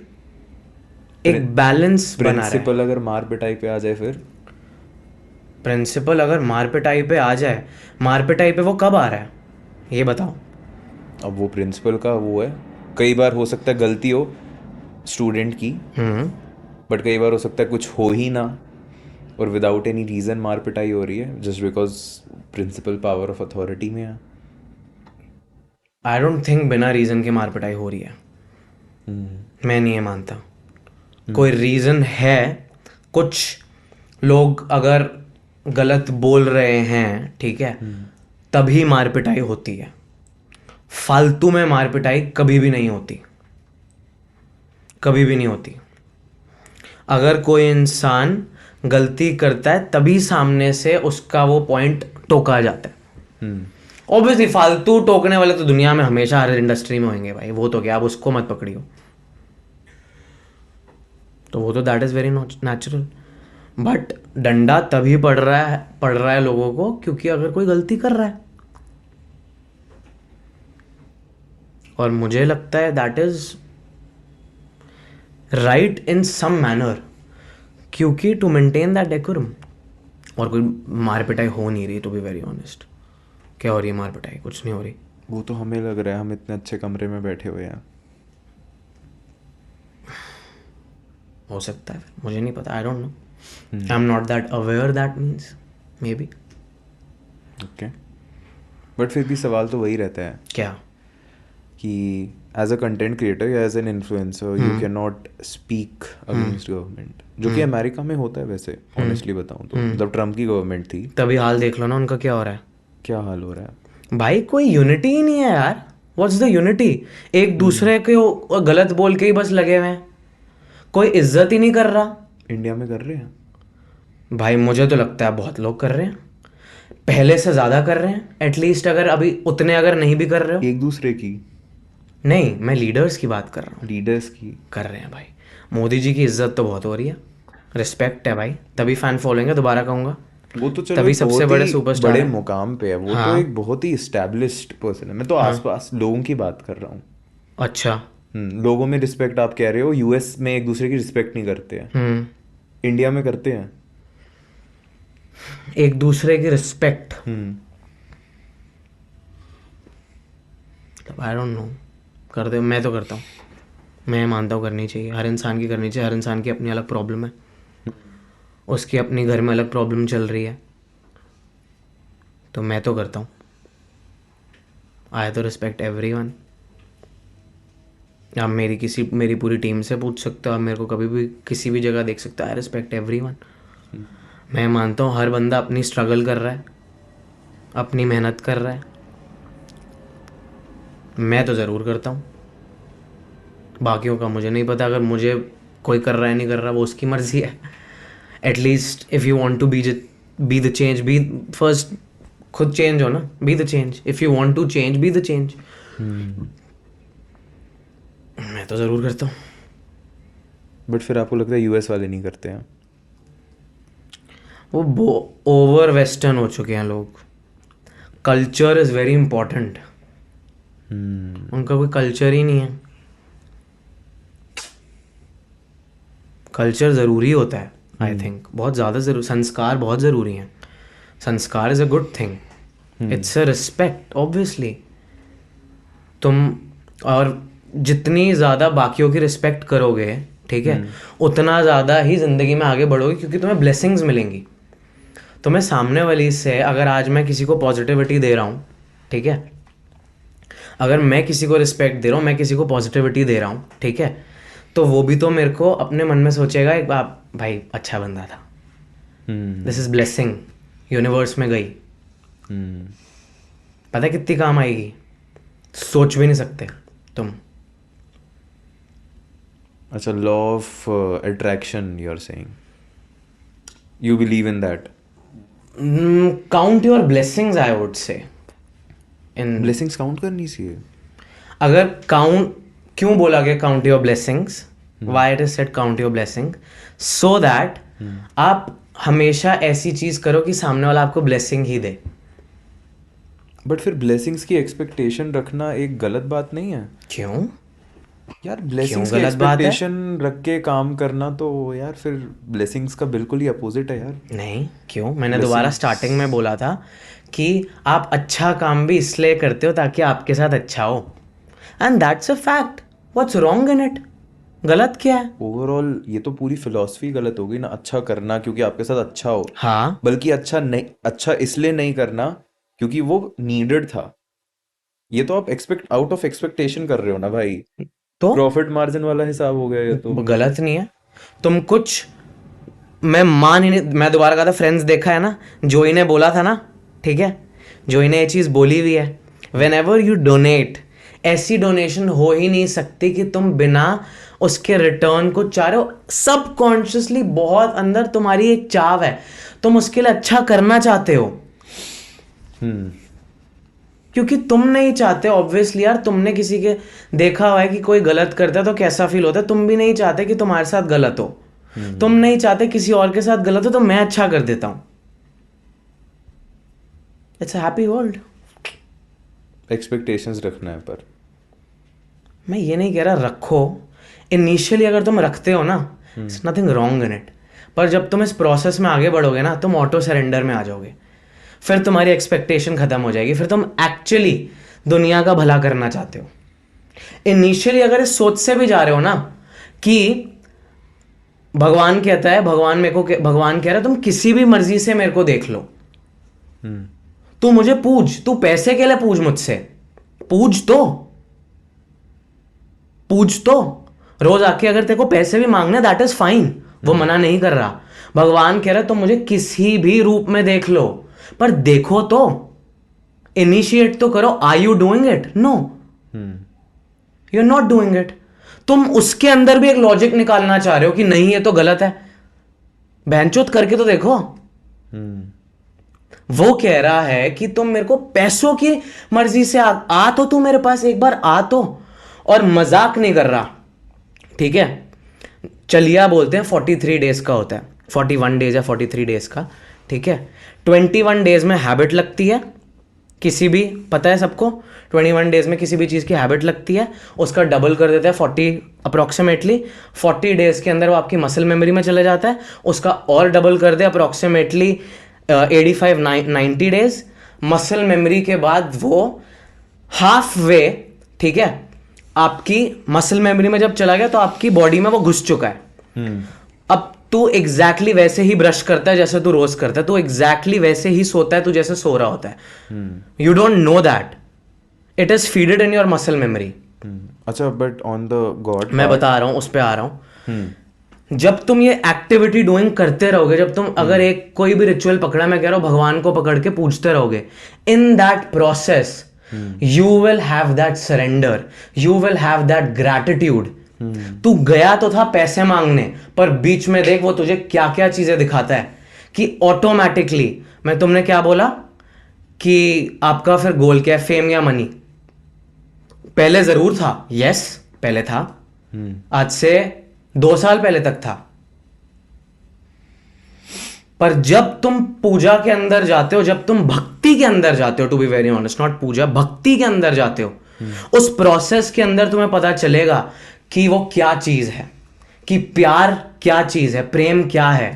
एक बैलेंस बना रहे। प्रिंसिपल अगर मार पिटाई पे आ जाए फिर? प्रिंसिपल अगर मार पिटाई पे आ जाए, मार पिटाई पे वो कब आ रहा है ये बताओ? अब वो प्रिंसिपल का वो है, कई बार हो सकता है गलती हो स्टूडेंट की, बट कई बार हो सकता है कुछ हो ही ना और विदाउट एनी रीज़न मार पिटाई हो रही है just because principle power of authority में है। आई डोंट थिंक बिना रीज़न के मार पिटाई हो रही है। मैं नहीं ये मानता। कोई रीज़न है, कुछ लोग अगर गलत बोल रहे हैं, ठीक है, तभी मार पिटाई होती है। फालतू में मार पिटाई कभी भी नहीं होती, कभी भी नहीं होती। अगर कोई इंसान गलती करता है तभी सामने से उसका वो पॉइंट टोका जाता है। ऑब्वियसली फालतू टोकने वाले तो दुनिया में हमेशा हर इंडस्ट्री में होंगे भाई, वो तो क्या, आप उसको मत पकड़ियो। तो वो तो that is very natural. But डंडा तभी पड़ रहा है लोगों को क्योंकि अगर कोई गलती कर रहा है, और मुझे लगता है that is right in some manner, क्योंकि टू मेंटेन दैट डेकोरम। और कोई मार पिटाई हो नहीं रही, टू बी वेरी ऑनेस्ट। क्या हो रही है मार पिटाई? कुछ नहीं हो रही। वो तो हमें लग रहा है हम इतने अच्छे कमरे में बैठे हुए हैं। हो सकता है, मुझे नहीं पता, I don't know, I am not that aware, that means maybe. Okay, but फिर भी सवाल तो वही रहता है क्या? कि एज अ कंटेंट क्रिएटर या as an influencer you can not speak against government, जो कि अमेरिका में होता है वैसे, ऑनेस्टली बताऊं तो। मतलब ट्रम्प की गवर्नमेंट थी, तभी हाल देख लो ना उनका क्या हो रहा है। क्या हाल हो रहा है भाई, कोई यूनिटी ही नहीं है यार। What's the unity? एक दूसरे को गलत बोल के ही बस लगे हुए हैं, कोई इज्जत ही नहीं कर रहा। इंडिया में कर रहे हैं भाई मुझे तो लगता है बहुत लोग कर रहे हैं, पहले से ज़्यादा कर रहे हैं एटलीस्ट। अगर अभी उतने अगर नहीं भी कर रहे हो, एक दूसरे की नहीं, मैं लीडर्स की बात कर रहा हूँ। लीडर्स की कर रहे हैं भाई। मोदी जी की इज्जत तो बहुत हो रही है, रिस्पेक्ट है भाई, तभी फैन फॉलोइंग है, दोबारा कहूँगा। वो तो चलो तभी एक सबसे बहुत बड़े ही सुपरस्टार बड़े हैं। मुकाम पे है वो। हाँ। तो एक बहुत ही एस्टैब्लिश्ड पर्सन है। मैं तो आसपास लोगों की बात कर रहा हूँ। अच्छा। लोगों में रिस्पेक्ट आप कह रहे हो, यूएस में एक दूसरे की रिस्पेक्ट नहीं करते हैं, इंडिया में करते हैं एक दूसरे की रिस्पेक्ट। आई डोंट नो, कर दे, मैं तो करता हूँ। मैं मानता हूँ करनी चाहिए, हर इंसान की करनी चाहिए। हर इंसान की अपनी अलग प्रॉब्लम है, उसकी अपनी घर में अलग प्रॉब्लम चल रही है, तो मैं तो करता हूँ। आई तो रिस्पेक्ट एवरीवन। आप मेरी पूरी टीम से पूछ सकते हो, आप मेरे को कभी भी किसी भी जगह देख सकते हो। I respect everyone. मैं मानता हूँ हर बंदा अपनी स्ट्रगल कर रहा है, अपनी मेहनत कर रहा है। मैं तो ज़रूर करता हूँ, बाकियों का मुझे नहीं पता। अगर मुझे कोई कर रहा है नहीं कर रहा, वो उसकी मर्जी है। At least if you want to be the change, be first, खुद चेंज हो ना, be the change. If you want to change, be the change. मैं तो ज़रूर करता हूँ। बट फिर आपको लगता है यूएस वाले नहीं करते हैं? वो ओवर वेस्टर्न हो चुके हैं लोग। Culture is very important. उनका कोई कल्चर ही नहीं है। कल्चर ज़रूरी होता है, आई थिंक बहुत ज़्यादा ज़रूरी। संस्कार बहुत ज़रूरी हैं। संस्कार is a good thing, it's a respect obviously. तुम और जितनी ज़्यादा बाकियों की रिस्पेक्ट करोगे, ठीक है, उतना ज़्यादा ही ज़िंदगी में आगे बढ़ोगे, क्योंकि तुम्हें ब्लेसिंग्स मिलेंगी। तुम्हें सामने वाली से, अगर आज मैं किसी को पॉजिटिविटी दे रहा हूँ, ठीक है, अगर मैं किसी को रिस्पेक्ट दे रहा हूँ, मैं किसी को पॉजिटिविटी दे रहा हूँ, ठीक है, तो वो भी तो मेरे को अपने मन में सोचेगा एक बार, भाई अच्छा बंदा था, दिस इज ब्लेसिंग, यूनिवर्स में गई। पता है कितनी काम आएगी, सोच भी नहीं सकते तुम। अच्छा, law of attraction you are saying, you believe in that? Count your blessings, I would say. इन ब्लेसिंग्स काउंट करनी चाहिए। अगर काउंट, क्यों बोला गया count your blessings, why it is said count your blessing, so that आप हमेशा ऐसी चीज करो कि सामने वाला आपको ब्लेसिंग ही दे। बट फिर ब्लेसिंग्स की एक्सपेक्टेशन रखना एक गलत बात नहीं है? क्यों यार ब्लेसिंग्स की गलत बात है? एक्सपेक्टेशन रख के काम करना तो यार फिर ब्लेसिंग्स का बिल्कुल ही अपोजिट है यार। नहीं, क्यों? मैंने दोबारा स्टार्टिंग में बोला था कि आप अच्छा काम भी इसलिए करते हो ताकि आपके साथ अच्छा हो, and that's a fact. What's wrong in it? गलत क्या है? ओवरऑल ये तो पूरी फिलॉसफी गलत हो गई ना, अच्छा करना क्योंकि आपके साथ अच्छा हो। हाँ, बल्कि अच्छा नहीं, अच्छा इसलिए नहीं करना क्योंकि वो नीडेड था। ये तो आप आउट ऑफ एक्सपेक्टेशन कर रहे हो ना भाई, तो प्रॉफिट मार्जिन वाला हिसाब हो गया ये तो। वो गलत नहीं है। तुम कुछ, मैं मान ही नहीं, मैं दोबारा कहा था, फ्रेंड्स देखा है ना, जोई ने बोला था ना, ठीक है, जोई ने ये चीज़ बोली हुई है, वेन एवर यू डोनेट, ऐसी डोनेशन हो ही नहीं सकती कि तुम बिना उसके रिटर्न को चाह रहे हो। सबकॉन्शियसली बहुत अंदर तुम्हारी एक चाव है, तुम उसके लिए अच्छा करना चाहते हो, क्योंकि तुम नहीं चाहते ऑब्वियसली यार। तुमने किसी के देखा हुआ है कि कोई गलत करता है तो कैसा फील होता है, तुम भी नहीं चाहते कि तुम्हारे साथ गलत हो, तुम नहीं चाहते किसी और के साथ गलत हो, तो मैं अच्छा कर देता हूं। It's a happy world. Expectations रखना है, पर मैं ये नहीं कह रहा रखो, इनिशियली अगर तुम रखते हो ना, it's nothing wrong in it, पर जब तुम इस प्रोसेस में आगे बढ़ोगे ना, तुम ऑटो सरेंडर में आ जाओगे, फिर तुम्हारी एक्सपेक्टेशन खत्म हो जाएगी, फिर तुम एक्चुअली दुनिया का भला करना चाहते हो। इनिशियली अगर इस सोच से भी जा रहे हो ना कि भगवान कहता है, भगवान कह रहा है तुम किसी भी मर्जी से मेरे को देख लो, तू मुझे पूज, तू पैसे के लिए पूज मुझसे, पूज तो रोज आके अगर तेरे को पैसे भी मांगने, दैट इज फाइन, वो मना नहीं कर रहा। भगवान कह रहा है तुम मुझे किसी भी रूप में देख लो, पर देखो तो, इनिशिएट तो करो। Are you doing it? No, you are not doing it. तुम उसके अंदर भी एक लॉजिक निकालना चाह रहे हो कि नहीं ये तो गलत है, बहनचोद करके तो देखो। वो कह रहा है कि तुम मेरे को पैसों की मर्जी से आ तो तू मेरे पास एक बार आ तो, और मजाक नहीं कर रहा, ठीक है। चलिया बोलते हैं 43 डेज का होता है, 41 डेज या 43 डेज का, ठीक है। 21 डेज में हैबिट लगती है किसी भी, पता है सबको, 21 डेज में किसी भी चीज़ की हैबिट लगती है, उसका डबल कर देते हैं 40 अप्रॉक्सीमेटली। 40 डेज के अंदर वो आपकी मसल मेमोरी में चले जाता है, उसका और डबल कर दे अप्रॉक्सीमेटली 85-90 डेज। मसल मेमोरी के बाद वो हाफ वे, ठीक है, आपकी मसल मेमोरी में जब चला गया तो आपकी बॉडी में वो घुस चुका है। अब तू एग्जैक्टली वैसे ही ब्रश करता है जैसे तू रोज करता है, तू एग्जैक्टली वैसे ही सोता है तू जैसे सो रहा होता है। You don't know that, it is feeded in your muscle memory. अच्छा, बट ऑन द गॉड, मैं बता रहा हूं, उस पर आ रहा हूं। जब तुम ये एक्टिविटी डूइंग करते रहोगे, जब तुम अगर एक कोई भी रिचुअल पकड़ा, मैं कह रहा हूं भगवान को पकड़ के पूछते रहोगे, in that process you will have that surrender, you will have that gratitude। तू गया तो था पैसे मांगने, पर बीच में देख वो तुझे क्या क्या चीजें दिखाता है कि ऑटोमेटिकली, मैं तुमने क्या बोला कि आपका फिर गोल क्या है, फेम या मनी? पहले जरूर था, यस, पहले था, आज से 2 साल पहले तक था। पर जब तुम पूजा के अंदर जाते हो, जब तुम भक्ति के अंदर जाते हो, to be very honest, not puja, भक्ति के अंदर जाते हो, उस प्रोसेस के अंदर तुम्हें पता चलेगा कि वो क्या चीज है, कि प्यार क्या चीज है, प्रेम क्या है।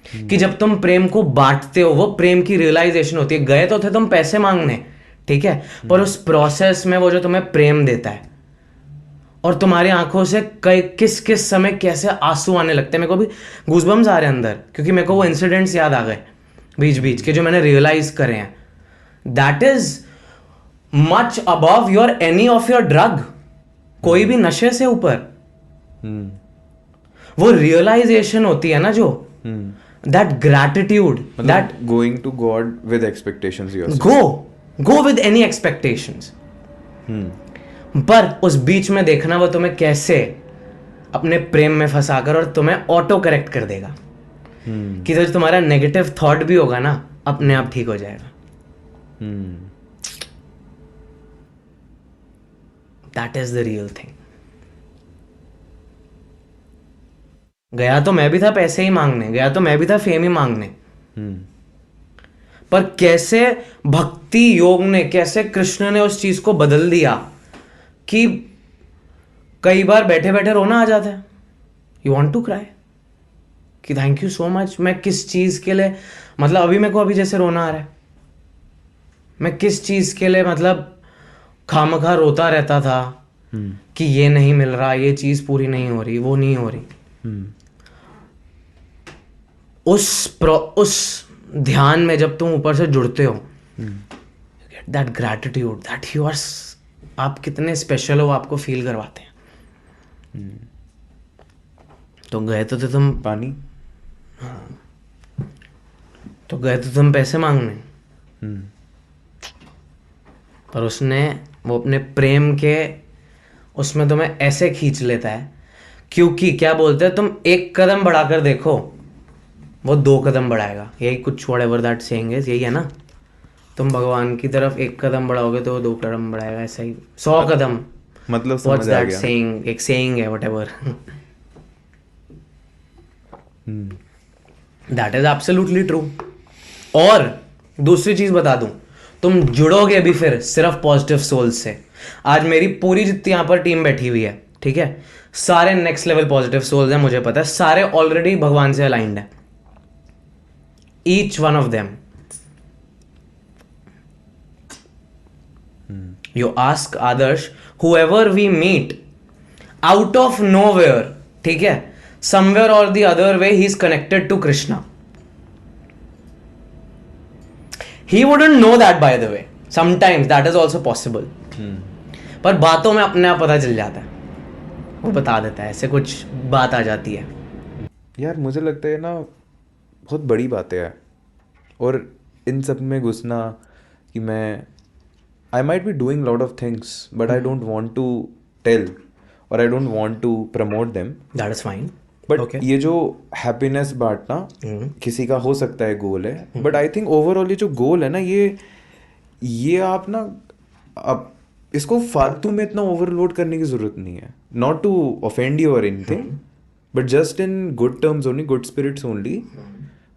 कि जब तुम प्रेम को बांटते हो, वो प्रेम की रियलाइजेशन होती है। गए तो थे तुम पैसे मांगने, ठीक है, पर उस प्रोसेस में वो जो तुम्हें प्रेम देता है, और तुम्हारी आंखों से किस किस समय कैसे आंसू आने लगते हैं। मेरे को भी गूज़बम्स आ रहे हैं अंदर, क्योंकि मेरे को वो इंसिडेंट्स याद आ गए बीच बीच के, जो मैंने रियलाइज करे हैं। That is much above your any of your drug. कोई भी नशे से ऊपर वो रियलाइजेशन होती है ना, जो that gratitude, that going to God with expectations go with any expectations. पर उस बीच में देखना वो तुम्हें कैसे अपने प्रेम में फंसाकर और तुम्हें ऑटो करेक्ट कर देगा। कि जो तुम्हारा नेगेटिव थॉट भी होगा ना, अपने आप ठीक हो जाएगा। That is the real thing. गया तो मैं भी था पैसे ही मांगने, गया तो मैं भी था फेम ही मांगने, पर कैसे भक्ति योग ने, कैसे कृष्ण ने उस चीज को बदल दिया कि कई बार बैठे बैठे रोना आ जाता है। यू वॉन्ट टू क्राई कि थैंक यू सो मच। मैं किस चीज के लिए, मतलब अभी मेरे को अभी जैसे रोना आ रहा है, मैं किस चीज के लिए मतलब खामखा रोता रहता था कि ये नहीं मिल रहा, ये चीज पूरी नहीं हो रही, वो नहीं हो रही। उस ध्यान में जब तुम ऊपर से जुड़ते हो, get that gratitude that you are, आप कितने स्पेशल हो, आपको फील करवाते हैं। तो गए तो थे तुम पानी, तो गए तो तुम पैसे मांगने, पर उसने वो अपने प्रेम के उसमें तुम्हें ऐसे खींच लेता है, क्योंकि क्या बोलते हैं, तुम एक कदम बढ़ाकर देखो, वो 2 कदम बढ़ाएगा। यही कुछ व्हाटएवर दैट सेइंग इज, यही है ना। तुम भगवान की तरफ 1 कदम बढ़ाओगे तो वो 2 कदम बढ़ाएगा, ऐसा ही 100 कदम। मतलब व्हाट्स समझ आ दैट गया। सेइंग, एक सेइंग है whatever. That is absolutely true. और दूसरी चीज बता दूं, तुम जुड़ोगे भी फिर सिर्फ पॉजिटिव सोल्स से। आज मेरी पूरी जितनी यहाँ पर टीम बैठी हुई है, ठीक है, सारे नेक्स्ट लेवल पॉजिटिव सोल्स हैं, मुझे पता है, सारे ऑलरेडी भगवान से अलाइंड है, each one of them. You ask Adarsh, whoever we meet, out of nowhere, ठीक है, somewhere or the other way he is connected to Krishna. He wouldn't know that, by the way. Sometimes that is also possible. पर बातों में अपने आप पता चल जाता है, वो बता देता है, ऐसे कुछ बात आ जाती है। यार मुझे लगता है ना, बहुत बड़ी बातें हैं, और इन सब में घुसना कि मैं I might be doing lot of things, but I don't want to tell, or I don't want to promote them. That is fine. But Okay. ये जो हैप्पीनेस बांटना किसी का हो सकता है गोल है, बट आई थिंक ओवरऑल ये जो गोल है ना, ये आप ना, अब इसको फालतू में इतना ओवरलोड करने की जरूरत नहीं है। नॉट टू ऑफेंड यू और anything, but just in good terms only, good spirits only.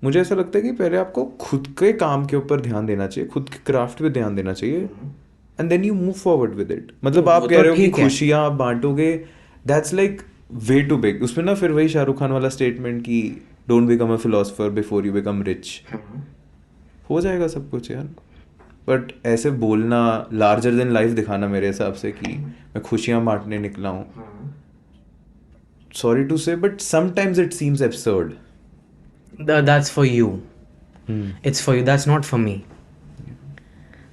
मुझे ऐसा लगता है कि पहले आपको खुद के काम के ऊपर ध्यान देना चाहिए, खुद के क्राफ्ट पे ध्यान देना चाहिए, and then you move forward with it. मतलब आप कह रहे हो कि खुशियां आप बांटोगे, that's like way too big. उसमें ना फिर वही शाहरुख खान वाला स्टेटमेंट कि don't become a philosopher before you become rich. हो जाएगा सब कुछ यार, बट ऐसे बोलना, लार्जर देन लाइफ दिखाना मेरे हिसाब से कि मैं खुशियां बांटने निकला हूँ, सॉरी टू से, but sometimes it seems absurd. That's for you. It's for you. That's not for me.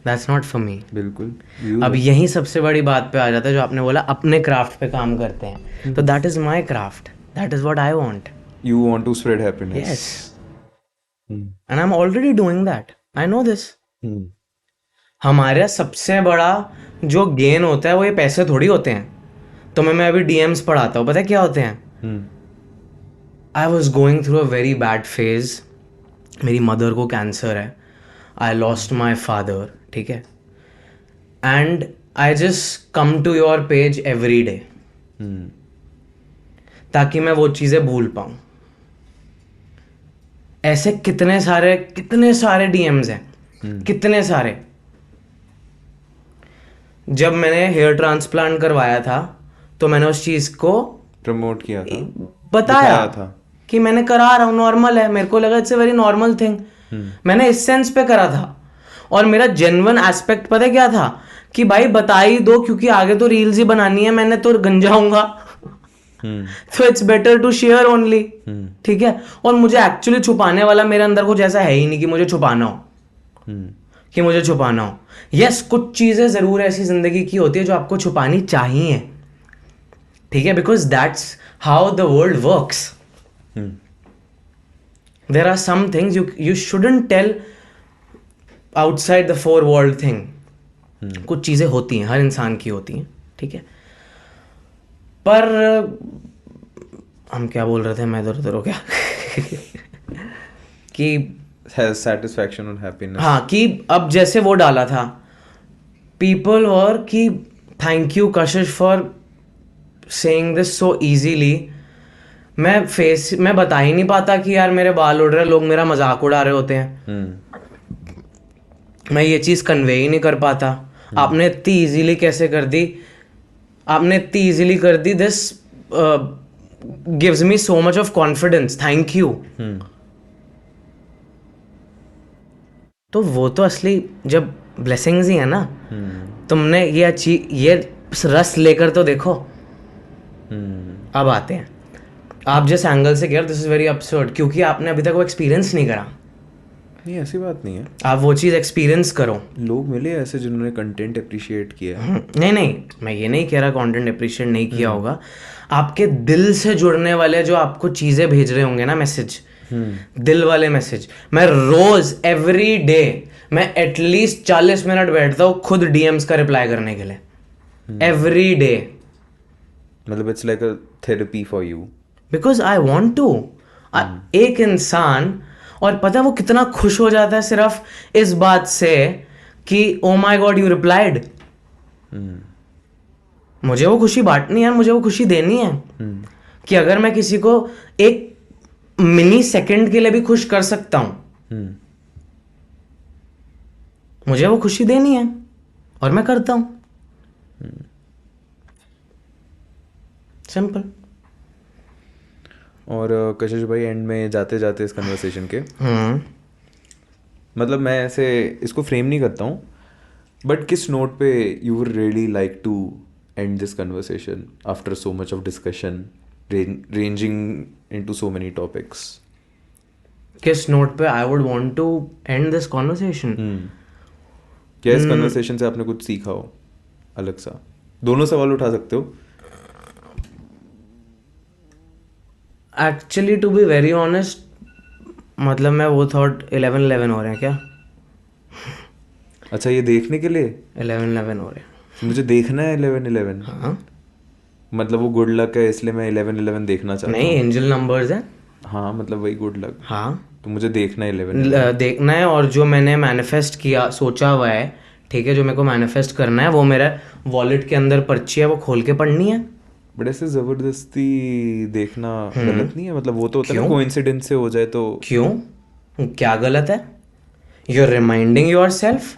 That's not for me. बिल्कुल। अब यही सबसे बड़ी बात पे आ जाता है, जो आपने बोला अपने क्राफ्ट पे काम करते हैं, तो that is my craft, that is what I want. You want to spread happiness. Yes. And I'm already doing that. I know this. हमारा सबसे बड़ा जो गेन होता है वो ये पैसे थोड़ी होते हैं। तो मैं अभी DMs पढ़ाता हूँ, पता है क्या होते हैं? I was going through a very bad phase. मेरी मदर को कैंसर है, I lost my father, ठीक है, and I just come to your page every day. ताकि मैं वो चीज़ें भूल पाऊँ। ऐसे कितने सारे डीएम्स हैं, कितने सारे। जब मैंने हेयर ट्रांसप्लांट करवाया था तो मैंने उस चीज़ को प्रमोट किया था, बताया दिखाया था कि मैंने करा रहा हूँ, नॉर्मल है, मेरे को लगा it's a very normal thing. मैंने इस सेंस पे करा था, और मेरा जेन्युइन एस्पेक्ट पता है क्या था कि भाई बता ही दो, क्योंकि आगे तो रील्स ही बनानी है, मैंने तो गंजाऊंगा तो it's better to share only. ठीक है। और मुझे एक्चुअली छुपाने वाला मेरे अंदर कुछ ऐसा है ही नहीं कि मुझे छुपाना हो। यस, कुछ चीजें जरूर ऐसी जिंदगी की होती है जो आपको छुपानी चाहिए, ठीक है, because that's how the world works. There are some things you shouldn't tell outside the four world thing. कुछ चीजें होती हैं, हर इंसान की होती हैं, ठीक है। पर हम क्या बोल रहे थे, मैं इधर उधर हो गया कि सेटिस्फैक्शन और हैप्पीनेस। हाँ, कि अब जैसे वो डाला था पीपल वर कि thank you Kashish for saying this so easily. मैं बता ही नहीं पाता कि यार मेरे बाल उड़ रहे, लोग मेरा मजाक उड़ा रहे होते हैं। मैं ये चीज़ कन्वे ही नहीं कर पाता। आपने इतनी इजीली कैसे कर दी, this gives me so much of confidence, thank you. तो वो तो असली जब ब्लेसिंग्स ही है ना। तुमने ये रस लेकर तो देखो। अब आते हैं, आप जिस एंगल से कह रहे, दिस इज वेरी absurd, क्योंकि आपने अभी तक वो एक्सपीरियंस नहीं करा। नहीं, ऐसी बात नहीं है, आप वो चीज़ एक्सपीरियंस करो। लोग मिले ऐसे जिन्होंने कंटेंट अप्रिशिएट किया है। नहीं, मैं ये नहीं कह रहा कंटेंट अप्रिशिएट नहीं किया होगा। आपके दिल से जुड़ने वाले जो आपको चीज़ें भेज रहे होंगे ना, मैसेज, दिल वाले मैसेज। मैं रोज एवरी डे मैं एटलीस्ट 40 मिनट बैठता हूँ खुद डीएम्स का रिप्लाई करने के लिए, एवरी डे। मतलब it's like a therapy for you, because I want to. एक इंसान, और पता है वो कितना खुश हो जाता है सिर्फ इस बात से कि ओ माई गॉड यू रिप्लाइड। मुझे वो खुशी बांटनी है, मुझे वो खुशी देनी है कि अगर मैं किसी को एक मिनी सेकंड के लिए भी खुश कर सकता हूं, मुझे वो खुशी देनी है, और मैं करता हूं। सिंपल। और कशिश भाई, एंड में जाते जाते इस कन्वर्सेशन के, मतलब मैं ऐसे इसको फ्रेम नहीं करता हूँ, बट किस नोट पे you would really like to end this conversation after so much of discussion ranging into so many topics? किस नोट पे I would want to end this conversation? क्या इस कन्वर्सेशन से आपने कुछ सीखा हो अलग सा? दोनों सवाल उठा सकते हो। Actually to be very honest, मतलब मैं वो थॉट 11-11 हो रहे हैं क्या? अच्छा, ये देखने के लिए 11-11 हो रहे हैं। मुझे देखना है 11-11? हाँ, मतलब वो गुड लक है इसलिए मैं 11-11 देखना चाहता हूँ? नहीं, एंजल नंबर्स हैं। हाँ, मतलब वही गुड लक। हाँ, तो मुझे देखना है 11-11। देखना है, और जो मैंने मैनिफेस्ट किया, सोचा हुआ है, ठीक है, जो मेरे को मैनिफेस्ट करना है, वो मेरा वॉलेट के अंदर पर्ची है, वो खोल के पढ़नी है। बट ऐसे जबरदस्ती देखना गलत नहीं है? मतलब वो तो होता है ना, कोइंसिडेंस से हो जाए तो। क्यों, क्या गलत है? You are reminding yourself.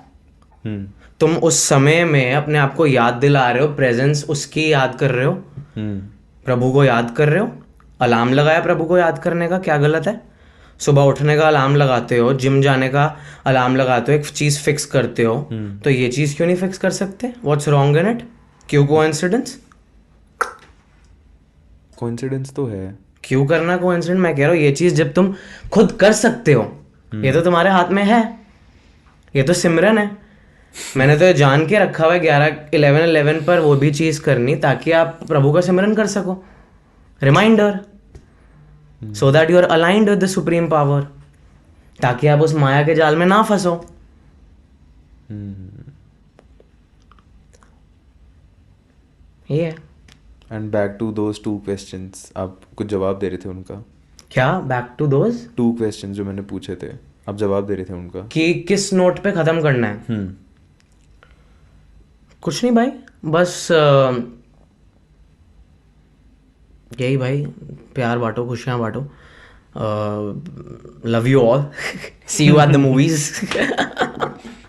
तुम उस समय में अपने आप को याद दिला रहे हो, प्रेजेंस उसकी याद कर रहे हो, प्रभु को याद कर रहे हो। अलार्म लगाया प्रभु को याद करने का, क्या गलत है? सुबह उठने का अलार्म लगाते हो, जिम जाने का अलार्म लगाते हो, एक चीज फिक्स करते हो, तो ये चीज क्यों नहीं फिक्स कर सकते? What's wrong in it? क्यों कोइंसिडेंस? कोइंसिडेंस तो है। क्यों करना कोइंसिडेंस? मैं कह रहा हूँ ये चीज जब तुम खुद कर सकते हो, ये तो तुम्हारे हाथ में है, ये तो सिमरन है। मैंने तो ये जान के रखा हुआ है 11-11 पर वो भी चीज करनी, ताकि आप प्रभु का सिमरन कर सको। Reminder, so that you are aligned with the supreme power, ताकि आप उस माया के जाल में ना फंसो। ये है। And back to those 2 questions, आप कुछ जवाब दे रहे थे उनका। क्या बैक टू दोज 2 क्वेश्चंस जो मैंने पूछे थे, आप जवाब दे रहे थे उनका कि किस नोट पे खत्म करना है? कुछ नहीं भाई, बस यही भाई, प्यार बांटो, खुशियाँ बांटो, love you all, see you at the movies,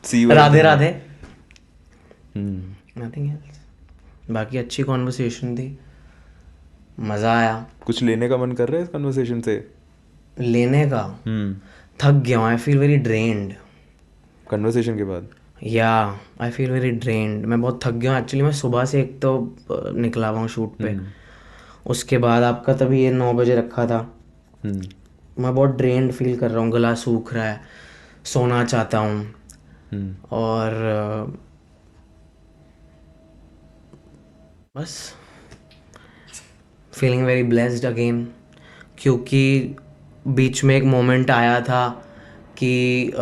See you at the Radhe mo- Radhe, hmm. Nothing else. बाकी अच्छी कॉन्वर्सेशन थी, मज़ा आया कुछ लेने का मन कर रहा है इस कन्वर्सेशन से? लेने का। थक गया हूँ, I feel very drained. Conversation के बाद? या आई फील वेरी ड्रेन्ड, मैं बहुत थक गया हूँ एक्चुअली। मैं सुबह से एक तो निकला हुआ हूँ शूट पे, उसके बाद आपका तभी ये 9 बजे रखा था। मैं बहुत ड्रेन्ड फील कर रहा हूँ, गला सूख रहा है, सोना चाहता हूँ। और बस फीलिंग वेरी ब्लेस्ड अगेन, क्योंकि बीच में एक मोमेंट आया था कि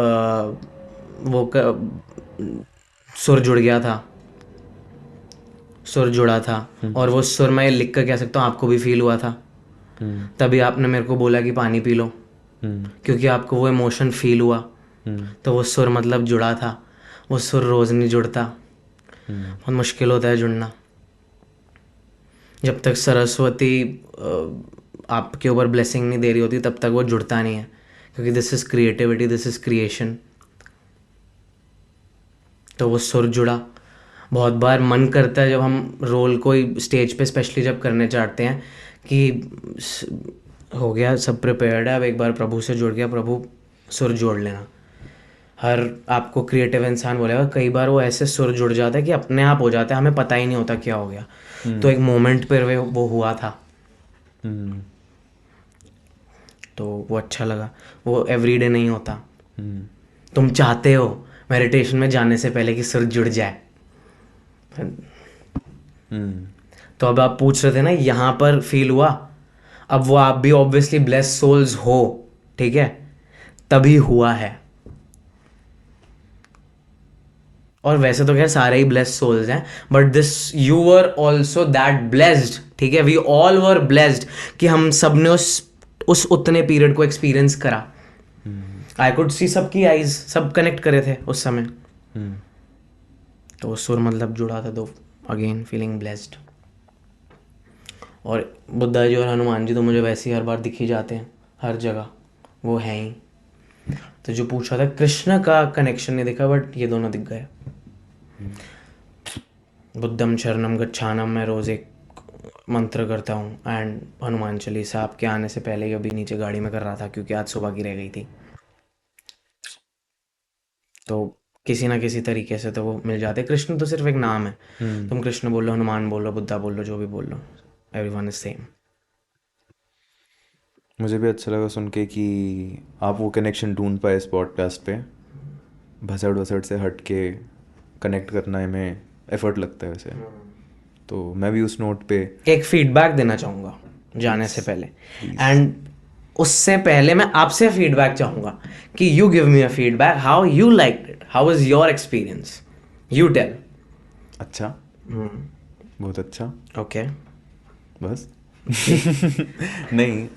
सुर जुड़ गया था, सुर जुड़ा था, और वो सुर मैं लिख कर कह सकता हूँ आपको भी फील हुआ था। तभी आपने मेरे को बोला कि पानी पी लो, क्योंकि आपको वो इमोशन फील हुआ। तो वो सुर मतलब जुड़ा था, वो सुर रोज़ नहीं जुड़ता, बहुत मुश्किल होता है जुड़ना। जब तक सरस्वती आपके ऊपर ब्लेसिंग नहीं दे रही होती तब तक वो जुड़ता नहीं है, क्योंकि this is creativity, this is creation. तो वो सुर जुड़ा। बहुत बार मन करता है जब हम रोल कोई स्टेज पे स्पेशली जब करने चाहते हैं कि हो गया सब प्रिपेयर्ड है, अब एक बार प्रभु से जुड़ गया, प्रभु सुर जोड़ लेना। हर आपको क्रिएटिव इंसान बोलेगा, कई बार वो ऐसे सुर जुड़ जाता है कि अपने आप हो जाता है, हमें पता ही नहीं होता क्या हो गया। तो एक मोमेंट पर वो हुआ था, तो वो अच्छा लगा। वो एवरीडे नहीं होता। तुम चाहते हो मेडिटेशन में जाने से पहले कि सुर जुड़ जाए। तो अब आप पूछ रहे थे ना यहाँ पर फील हुआ, अब वो आप भी ऑब्वियसली ब्लेस्ड सोल्स हो, ठीक है, तभी हुआ है। और वैसे तो खैर सारे ही ब्लेस्ड सोल्स हैं, but this you were also that blessed, ठीक है, वी ऑल वर ब्लेस्ड कि हम सब ने उस उतने पीरियड को एक्सपीरियंस करा। आई कुड सी सबकी आईज, सब कनेक्ट करे थे उस समय। तो वो सुर मतलब जुड़ा था, तो अगेन फीलिंग ब्लेस्ड। और बुद्धा जी और हनुमान जी तो मुझे वैसे ही हर बार दिख ही जाते हैं, हर जगह वो हैं ही। तो जो पूछा था कृष्ण का कनेक्शन नहीं दिखा, बट ये दोनों दिख गए। बुद्धम शरणम गच्छानम मैं रोज़ एक मंत्र करता हूँ, एंड हनुमान चालीसा आपके आने से पहले ही अभी नीचे गाड़ी में कर रहा था, क्योंकि आज सुबह की रह गई थी। तो किसी ना किसी तरीके से तो वो मिल जाते। कृष्ण तो सिर्फ एक नाम है, तुम कृष्ण बोल लो, हनुमान बोल लो, बुद्धा बोल लो, जो भी बोल लो, एवरीवन इज सेम। मुझे भी अच्छा लगा सुन के कि आप वो कनेक्शन ढूंढ पाए इस पॉडकास्ट पे। भसड़ वसड़ से हट के कनेक्ट करना में एफर्ट लगता है वैसे। तो मैं भी उस नोट पे एक फीडबैक देना चाहूँगा जाने से पहले, एंड उससे पहले मैं आपसे फीडबैक चाहूँगा कि you give me a feedback, how you like it, how is your experience, you tell. अच्छा, बहुत अच्छा, ओके, बस नहीं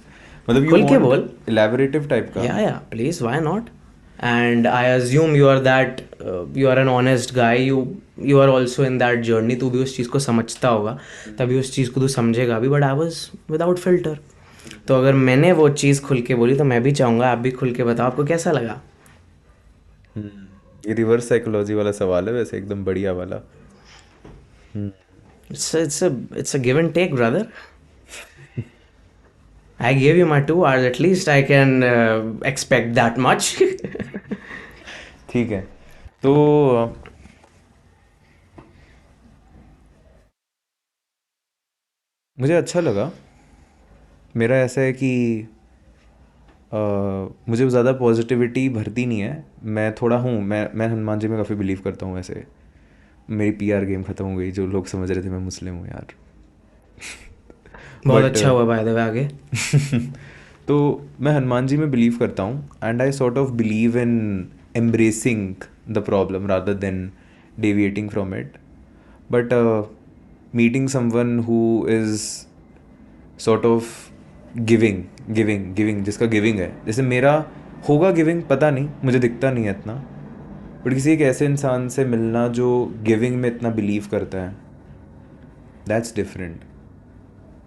मतलब यू खुल के वांट बोल, इलैबोरेटिव टाइप का? या please, why not. And I assume you are that, you are an honest guy, you are also in that journey. तू भी उस चीज़ को समझता होगा, तभी उस चीज़ को तू समझेगा भी, but I was without filter. तो अगर मैंने वो चीज़ खुल के बोली तो मैं भी चाहूँगा आप भी खुल के बताओ आपको कैसा लगा। ये रिवर्स साइकोलॉजी वाला सवाल है वैसे, एकदम बढ़िया वाला। It's a give and take, brother. I gave you my 2 hours, at least I can expect that much. ठीक है, तो मुझे अच्छा लगा। मेरा ऐसा है कि मुझे ज़्यादा पॉजिटिविटी भरती नहीं है। मैं थोड़ा हूँ, मैं हनुमान जी में काफ़ी बिलीव करता हूँ वैसे। मेरी पीआर गेम ख़त्म हो गई, जो लोग समझ रहे थे मैं मुस्लिम हूँ यार। बहुत But, अच्छा हुआ बाय द वे आगे। तो मैं हनुमान जी में बिलीव करता हूँ, and I sort of believe in embracing the problem rather than deviating from it. But meeting someone who is sort of giving, जिसका गिविंग है, जैसे मेरा होगा गिविंग, पता नहीं, मुझे दिखता नहीं है इतना, बट किसी एक ऐसे इंसान से मिलना जो गिविंग में इतना बिलीव करता है, that's different.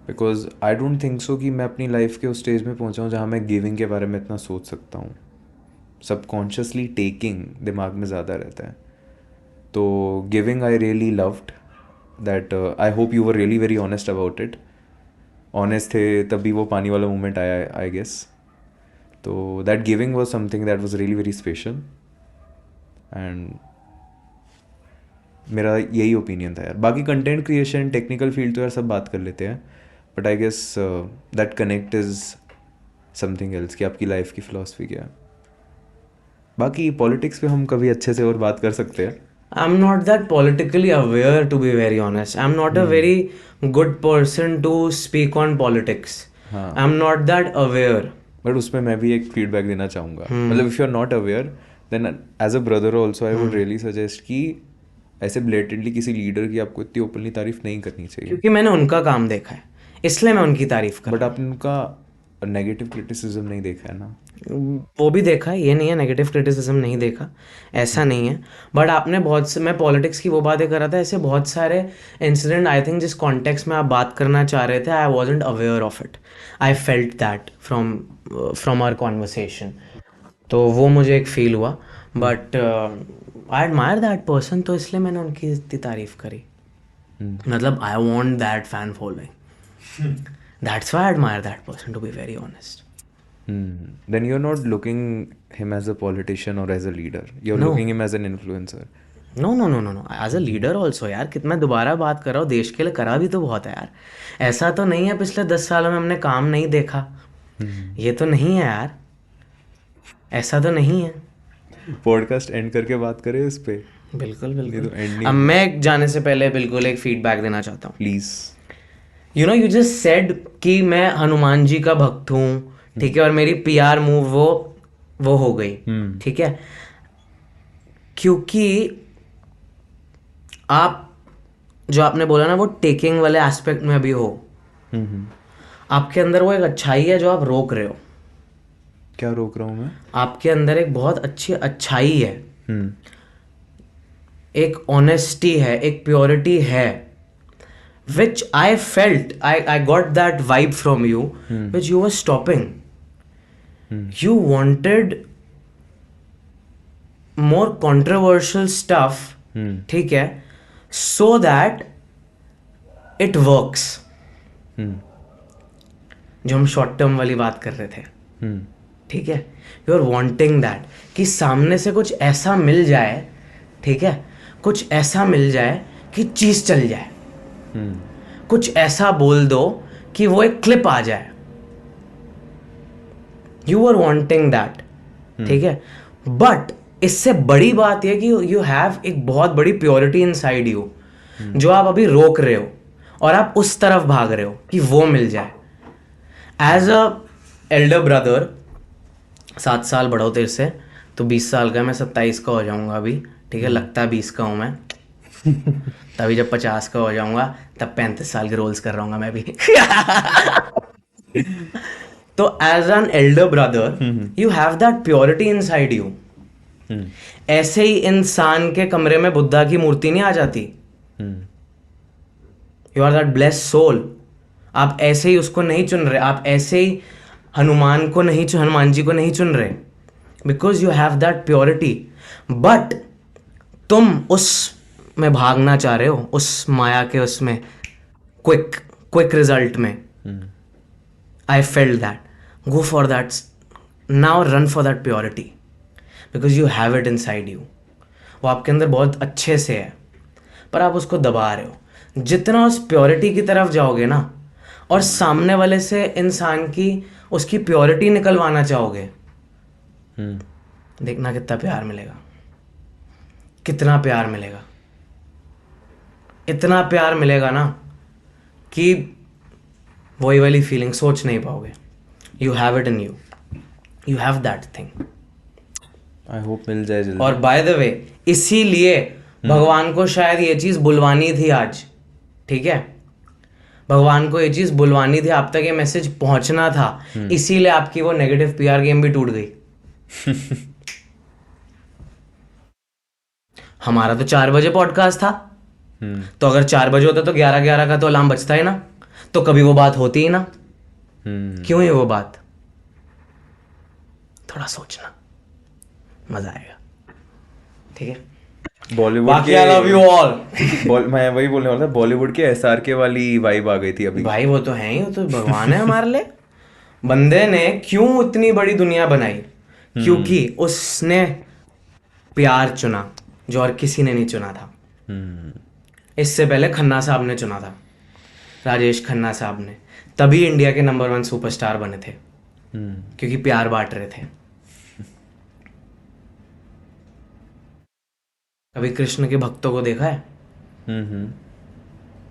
Because I don't think सो कि मैं अपनी लाइफ के उस स्टेज में पहुंचा हूँ जहाँ मैं गिविंग के बारे में इतना सोच सकता हूँ. सबकॉन्शियसली टेकिंग दिमाग में ज़्यादा रहता है. तो giving I really loved that. I hope you were really very honest about it. Honest थे तभी वो पानी वाला मोमेंट आया, आई गेस. तो that giving was something that was really very special. And मेरा यही ओपिनियन था यार. बाकी कंटेंट क्रिएशन, टेक्निकल फील्ड तो यार सब बात कर लेते हैं, but I guess that connect is something else कि आपकी लाइफ की फिलॉसफी क्या है. बाकी पॉलिटिक्स पे हम कभी अच्छे से और बात कर सकते हैं. I'm not that politically aware, to be very honest. I'm not a very good person to speak on politics. हाँ. I'm not that aware. But उसमें मैं भी एक फीडबैक देना चाहूँगा. मतलब if you are not aware then as a brother also I would really suggest कि ऐसे ब्लेटेंटली किसी लीडर की आपको इतनी ओपनली तारीफ नहीं करनी चाहिए. क्योंकि मैंने उनका काम देखा है, इसलिए मैं उनकी तारीफ कर बट आपने उनका नेगेटिव क्रिटिसिज्म नहीं देखा है ना. वो भी देखा है, ये नहीं है नेगेटिव क्रिटिसिज्म नहीं देखा, ऐसा नहीं है. बट आपने बहुत से, मैं पॉलिटिक्स की वो बातें कर रहा था, ऐसे बहुत सारे इंसिडेंट आई थिंक जिस कॉन्टेक्स्ट में आप बात करना चाह रहे थे, I wasn't aware of it. I felt that from our conversation. तो वो मुझे एक फील हुआ. But I admire that person, तो इसलिए मैंने उनकी इतनी तारीफ करी. मतलब I want that fan following. That's why I admire that person, to be very honest. Then you're not looking him as a politician or as a leader. You're No. looking him as an influencer. No no no no no, as a leader also यार. कितना मैं दोबारा बात कर रहा हूँ, देश के लिए करा भी तो बहुत है यार. ऐसा तो नहीं है पिछले 10 सालों में हमने काम नहीं देखा. ये तो नहीं है यार, ऐसा तो नहीं है. पॉडकास्ट एंड करके बात करें इस पे. बिल्कुल ये बिल्कुल. तो एंड अब मैं जाने से पहले बिल्कुल एक फीडबैक देना चाहता हूँ. Please. You know, you just said कि मैं हनुमान जी का भक्त हूँ, ठीक है, और मेरी पीआर मूव वो हो गई, ठीक है, क्योंकि आप जो आपने बोला ना वो टेकिंग वाले एस्पेक्ट में अभी हो. आपके अंदर वो एक अच्छाई है जो आप रोक रहे हो. क्या रोक रहा हूँ मैं? आपके अंदर एक बहुत अच्छी अच्छाई है, एक ऑनेस्टी है, एक प्योरिटी है, which I felt, I got that vibe from you, which you were stopping. You wanted more controversial stuff, ठीक है, so that it works. जो हम शॉर्ट टर्म वाली बात कर रहे थे, ठीक है, यू आर वॉन्टिंग दैट कि सामने से कुछ ऐसा मिल जाए, ठीक है, कुछ ऐसा मिल जाए कि चीज़ चल जाए. कुछ ऐसा बोल दो कि वो एक क्लिप आ जाए. यू आर वॉन्टिंग दैट, ठीक है. बट इससे बड़ी बात यह कि यू हैव एक बहुत बड़ी प्योरिटी इनसाइड यू जो आप अभी रोक रहे हो और आप उस तरफ भाग रहे हो कि वो मिल जाए. एज अ एल्डर ब्रदर, 7 साल बड़ा हो तेरे से, तो 20 साल का है, मैं 27 का हो जाऊंगा अभी, ठीक है, लगता है 20 का हूँ मैं. तभी जब 50 का हो जाऊंगा तब 35 साल के रोल्स कर रहा हूँ मैं भी. तो as an elder brother you have that purity inside you. ऐसे ही इंसान के कमरे में बुद्धा की मूर्ति नहीं आ जाती. You are that blessed soul. आप ऐसे ही उसको नहीं चुन रहे, आप ऐसे ही हनुमान जी को नहीं चुन रहे, because you have that purity. But तुम उस में भागना चाह रहे हो, उस माया के उसमें क्विक रिजल्ट में. आई felt that. Go for that now, run for that purity, because you have it inside you. वो आपके अंदर बहुत अच्छे से है, पर आप उसको दबा रहे हो. जितना उस प्योरिटी की तरफ जाओगे ना, और सामने वाले से इंसान की उसकी प्योरिटी निकलवाना चाहोगे, देखना कितना प्यार मिलेगा, कितना प्यार मिलेगा. इतना प्यार मिलेगा ना कि वही वाली फीलिंग सोच नहीं पाओगे. You have it in you, you have that thing. I hope मिल जाए जल्दी. और बाय द वे, इसीलिए भगवान को शायद ये चीज़ बुलवानी थी आज, ठीक है, भगवान को ये चीज़ बुलवानी थी, आप तक ये मैसेज पहुंचना था. इसीलिए आपकी वो नेगेटिव पीआर गेम भी टूट गई. हमारा तो 4 बजे पॉडकास्ट था, तो अगर 4 बजे होता तो 11 का तो अलार्म बजता है ना. तो कभी वो बात होती ही ना। क्यों है वो बात? थोड़ा सोचना, मजा आएगा। ठीक है, बॉलीवुड बाकी के आई लव यू ऑल। मैं वही बोलने वाला था, बॉलीवुड के SRK वाली वाइब आ गई थी अभी। भाई वो तो है ही, वो तो भगवान है हमारे लिए। बंदे ने क्यों इतनी बड़ी दुनिया बनाई? क्योंकि उसने प्यार चुना जो और किसी ने नहीं चुना था। इससे पहले खन्ना साहब ने चुना था, राजेश खन्ना साहब ने, तभी इंडिया के नंबर 1 सुपरस्टार बने थे, क्योंकि प्यार बांट रहे थे। कभी कृष्ण के भक्तों को देखा है?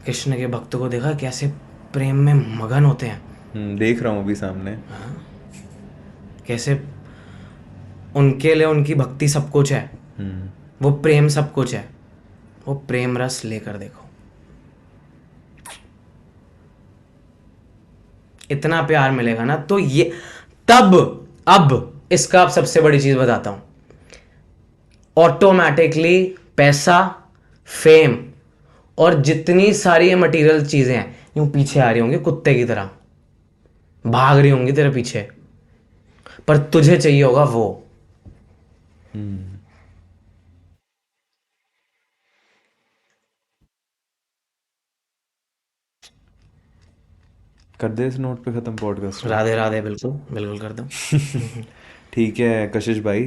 कृष्ण के भक्तों को देखा है कैसे प्रेम में मगन होते हैं? देख रहा हूँ अभी सामने। कैसे उनके लिए उनकी भक्ति सब कुछ है, वो प्रेम सब कुछ है। वो प्रेम रस लेकर देखो, इतना प्यार मिलेगा ना तो ये तब। अब इसका आप सबसे बड़ी चीज बताता हूं, ऑटोमेटिकली पैसा, फेम और जितनी सारी ये मटेरियल चीजें हैं यूं पीछे आ रही होंगी, कुत्ते की तरह भाग रही होंगी तेरे पीछे, पर तुझे चाहिए होगा वो। कर दे इस नोट पे खत्म पॉडकास्ट। राधे राधे, बिल्कुल बिल्कुल कर दो। ठीक है कशिश भाई,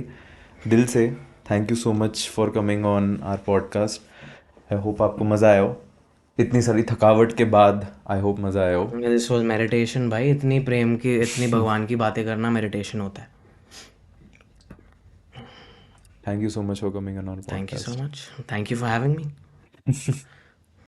दिल से thank you so much for coming on our podcast. I hope आपको मज़ा आया हो, इतनी सारी थकावट के बाद आई होप मज़ा आया हो। दिस वाज मेडिटेशन भाई, इतनी प्रेम की, इतनी भगवान की बातें करना मेडिटेशन होता है। Thank you so much for coming on our thank you podcast. So much, thank you for having me.